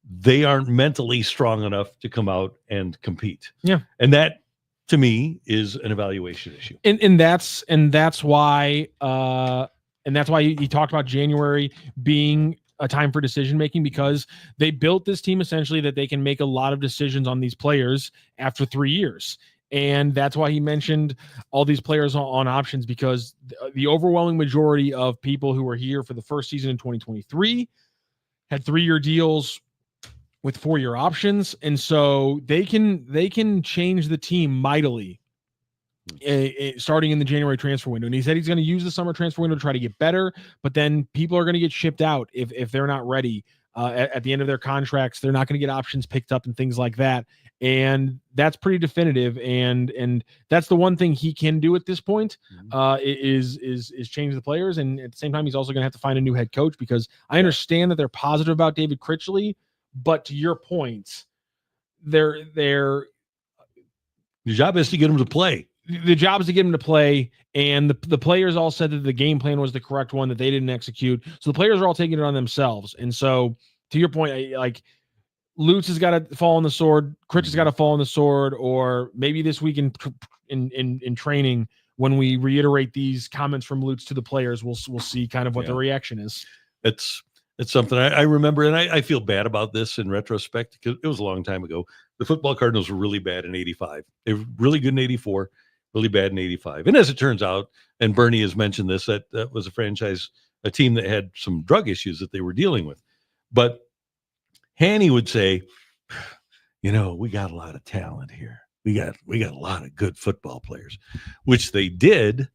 A: they aren't mentally strong enough to come out and compete.
C: Yeah.
A: And that, to me, is an evaluation issue.
C: And that's why he talked about January being a time for decision making, because they built this team essentially that they can make a lot of decisions on these players after 3 years. And that's why he mentioned all these players on options, because the overwhelming majority of people who were here for the first season in 2023 had 3-year deals with 4-year options. And so they can change the team mightily starting in the January transfer window. And he said he's going to use the summer transfer window to try to get better, but then people are going to get shipped out if they're not ready at the end of their contracts. They're not going to get options picked up and things like that. And that's pretty definitive. And that's the one thing he can do at this point is change the players. And at the same time, he's also going to have to find a new head coach, because I understand that they're positive about David Critchley, but to your point, your
A: job is to get him to play.
C: The job is to get him to play, and the players all said that the game plan was the correct one, that they didn't execute. So the players are all taking it on themselves. And so, to your point, like Lutz has got to fall on the sword, Critch has got to fall on the sword, or maybe this week in training, when we reiterate these comments from Lutz to the players, we'll see kind of what the reaction is.
A: It's something I remember, and I feel bad about this in retrospect, because it was a long time ago. The football Cardinals were really bad in '85. They were really good in '84, really bad in '85. And as it turns out, and Bernie has mentioned this, that was a team that had some drug issues that they were dealing with. But Hanny would say, we got a lot of talent here. We got a lot of good football players, which they did.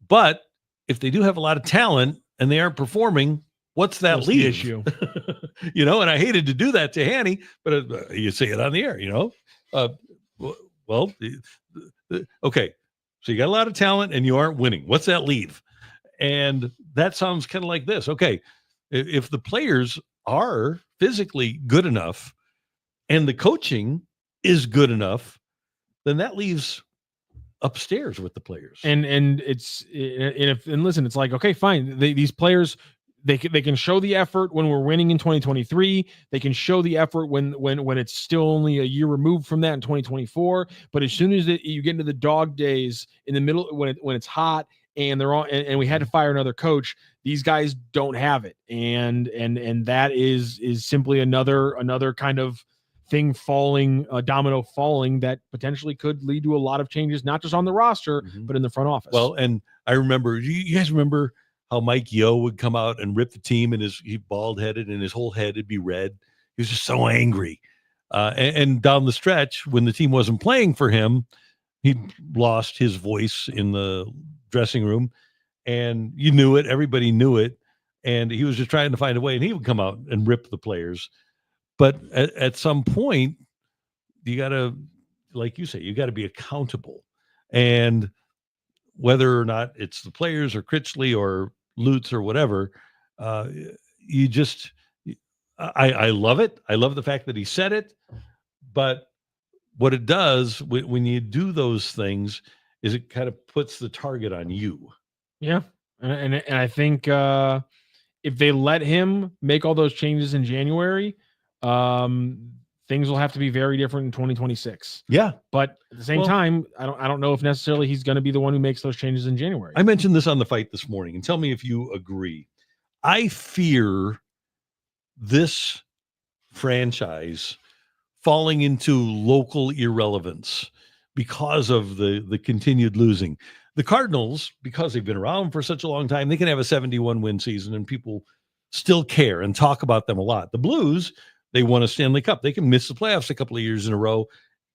A: But if they do have a lot of talent and they aren't performing, what's that leave?
C: Issue?
A: And I hated to do that to Hanny, but you say it on the air, well, okay. So you got a lot of talent and you aren't winning. What's that leave? And that sounds kind of like this. Okay. If the players are physically good enough and the coaching is good enough, then that leaves upstairs with the players. And
C: listen, it's like, okay, fine. These players, they can show the effort when we're winning in 2023. They can show the effort when it's still only a year removed from that in 2024. But as soon as you get into the dog days in the middle, when it's hot and they're on, and we had to fire another coach, these guys don't have it. And that is simply another kind of thing falling, a domino falling, that potentially could lead to a lot of changes, not just on the roster, but in the front office.
A: Well, and I remember, you guys remember how Mike Yo would come out and rip the team, and he bald headed and his whole head would be red. He was just so angry. And down the stretch, when the team wasn't playing for him, he lost his voice in the dressing room, and you knew it. Everybody knew it. And he was just trying to find a way, and he would come out and rip the players. But at some point, you got to, like you say, you got to be accountable. And whether or not it's the players or Critchley or Lutz or whatever, I love it. I love the fact that he said it. But what it does when you do those things is it kind of puts the target on you.
C: Yeah. And I think if they let him make all those changes in January, things will have to be very different in 2026.
A: Yeah.
C: But at the same time, I don't know if necessarily he's going to be the one who makes those changes in January.
A: I mentioned this on The Fight this morning, and tell me if you agree. I fear this franchise falling into local irrelevance because of the continued losing. The Cardinals, because they've been around for such a long time, they can have a 71 win season and people still care and talk about them a lot. The Blues, they won a Stanley Cup. They can miss the playoffs a couple of years in a row,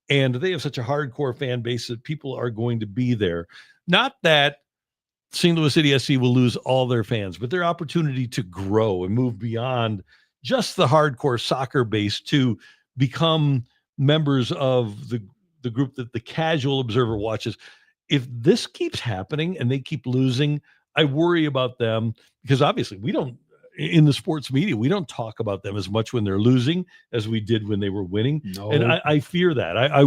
A: and they have such a hardcore fan base that people are going to be there. Not that St. Louis City SC will lose all their fans, but their opportunity to grow and move beyond just the hardcore soccer base to become members of the group that the casual observer watches. If this keeps happening and they keep losing, I worry about them, because obviously we don't, in the sports media, we don't talk about them as much when they're losing as we did when they were winning. No. And I fear that. I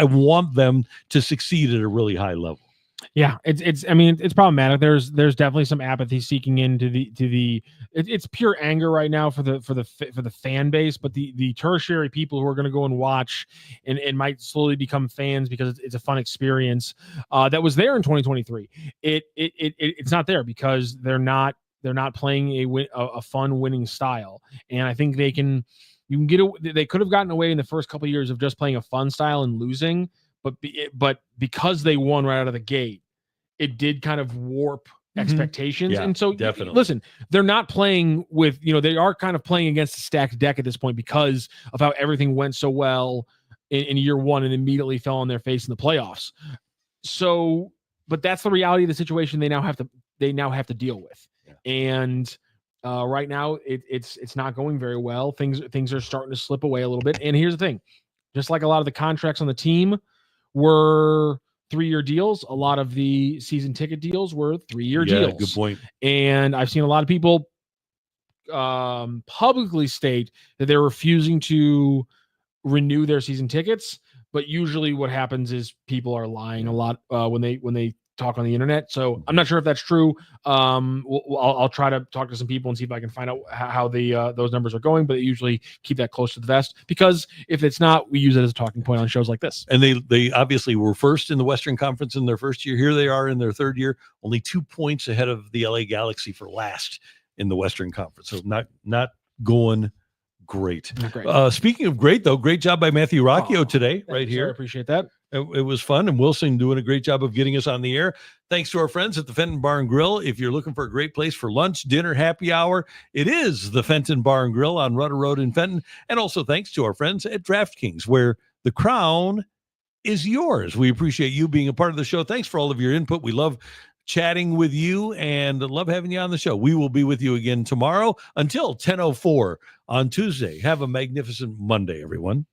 A: want them to succeed at a really high level.
C: Yeah, it's problematic. There's definitely some apathy seeking into it's pure anger right now for the fan base, but the tertiary people who are going to go and watch and might slowly become fans because it's a fun experience that was there in 2023. It's not there because they're not playing a fun winning style, and I think they could have gotten away in the first couple of years of just playing a fun style and losing. But because they won right out of the gate, it did kind of warp expectations. Yeah, and so
A: definitely.
C: Listen, they're not playing with, they are kind of playing against a stacked deck at this point because of how everything went so well in year one and immediately fell on their face in the playoffs. So, but that's the reality of the situation they now have to deal with.
A: Yeah.
C: And right now it's not going very well. Things are starting to slip away a little bit. And here's the thing, just like a lot of the contracts on the team were 3-year deals, a lot of the season ticket deals were 3-year deals.
A: Good point.
C: And I've seen a lot of people publicly state that they're refusing to renew their season tickets, but usually what happens is people are lying a lot when they talk on the internet. So I'm not sure if that's true. I'll try to talk to some people and see if I can find out how those numbers are going, but they usually keep that close to the vest, because if it's not, we use it as a talking point on shows like this.
A: And they obviously were first in the Western Conference in their first year. Here they are in their third year, only 2 points ahead of the LA Galaxy for last in the Western Conference. So not going great.
C: Not great.
A: Speaking of great, though, great job by Matthew Rocchio today, right
C: Sir, I
A: here.
C: appreciate that.
A: It was fun, and Wilson doing a great job of getting us on the air. Thanks to our friends at the Fenton Bar and Grill. If you're looking for a great place for lunch, dinner, happy hour, it is the Fenton Bar and Grill on Rudder Road in Fenton. And also thanks to our friends at DraftKings, where the crown is yours. We appreciate you being a part of the show. Thanks for all of your input. We love chatting with you and love having you on the show. We will be with you again tomorrow until 10:04 on Tuesday. Have a magnificent Monday, everyone.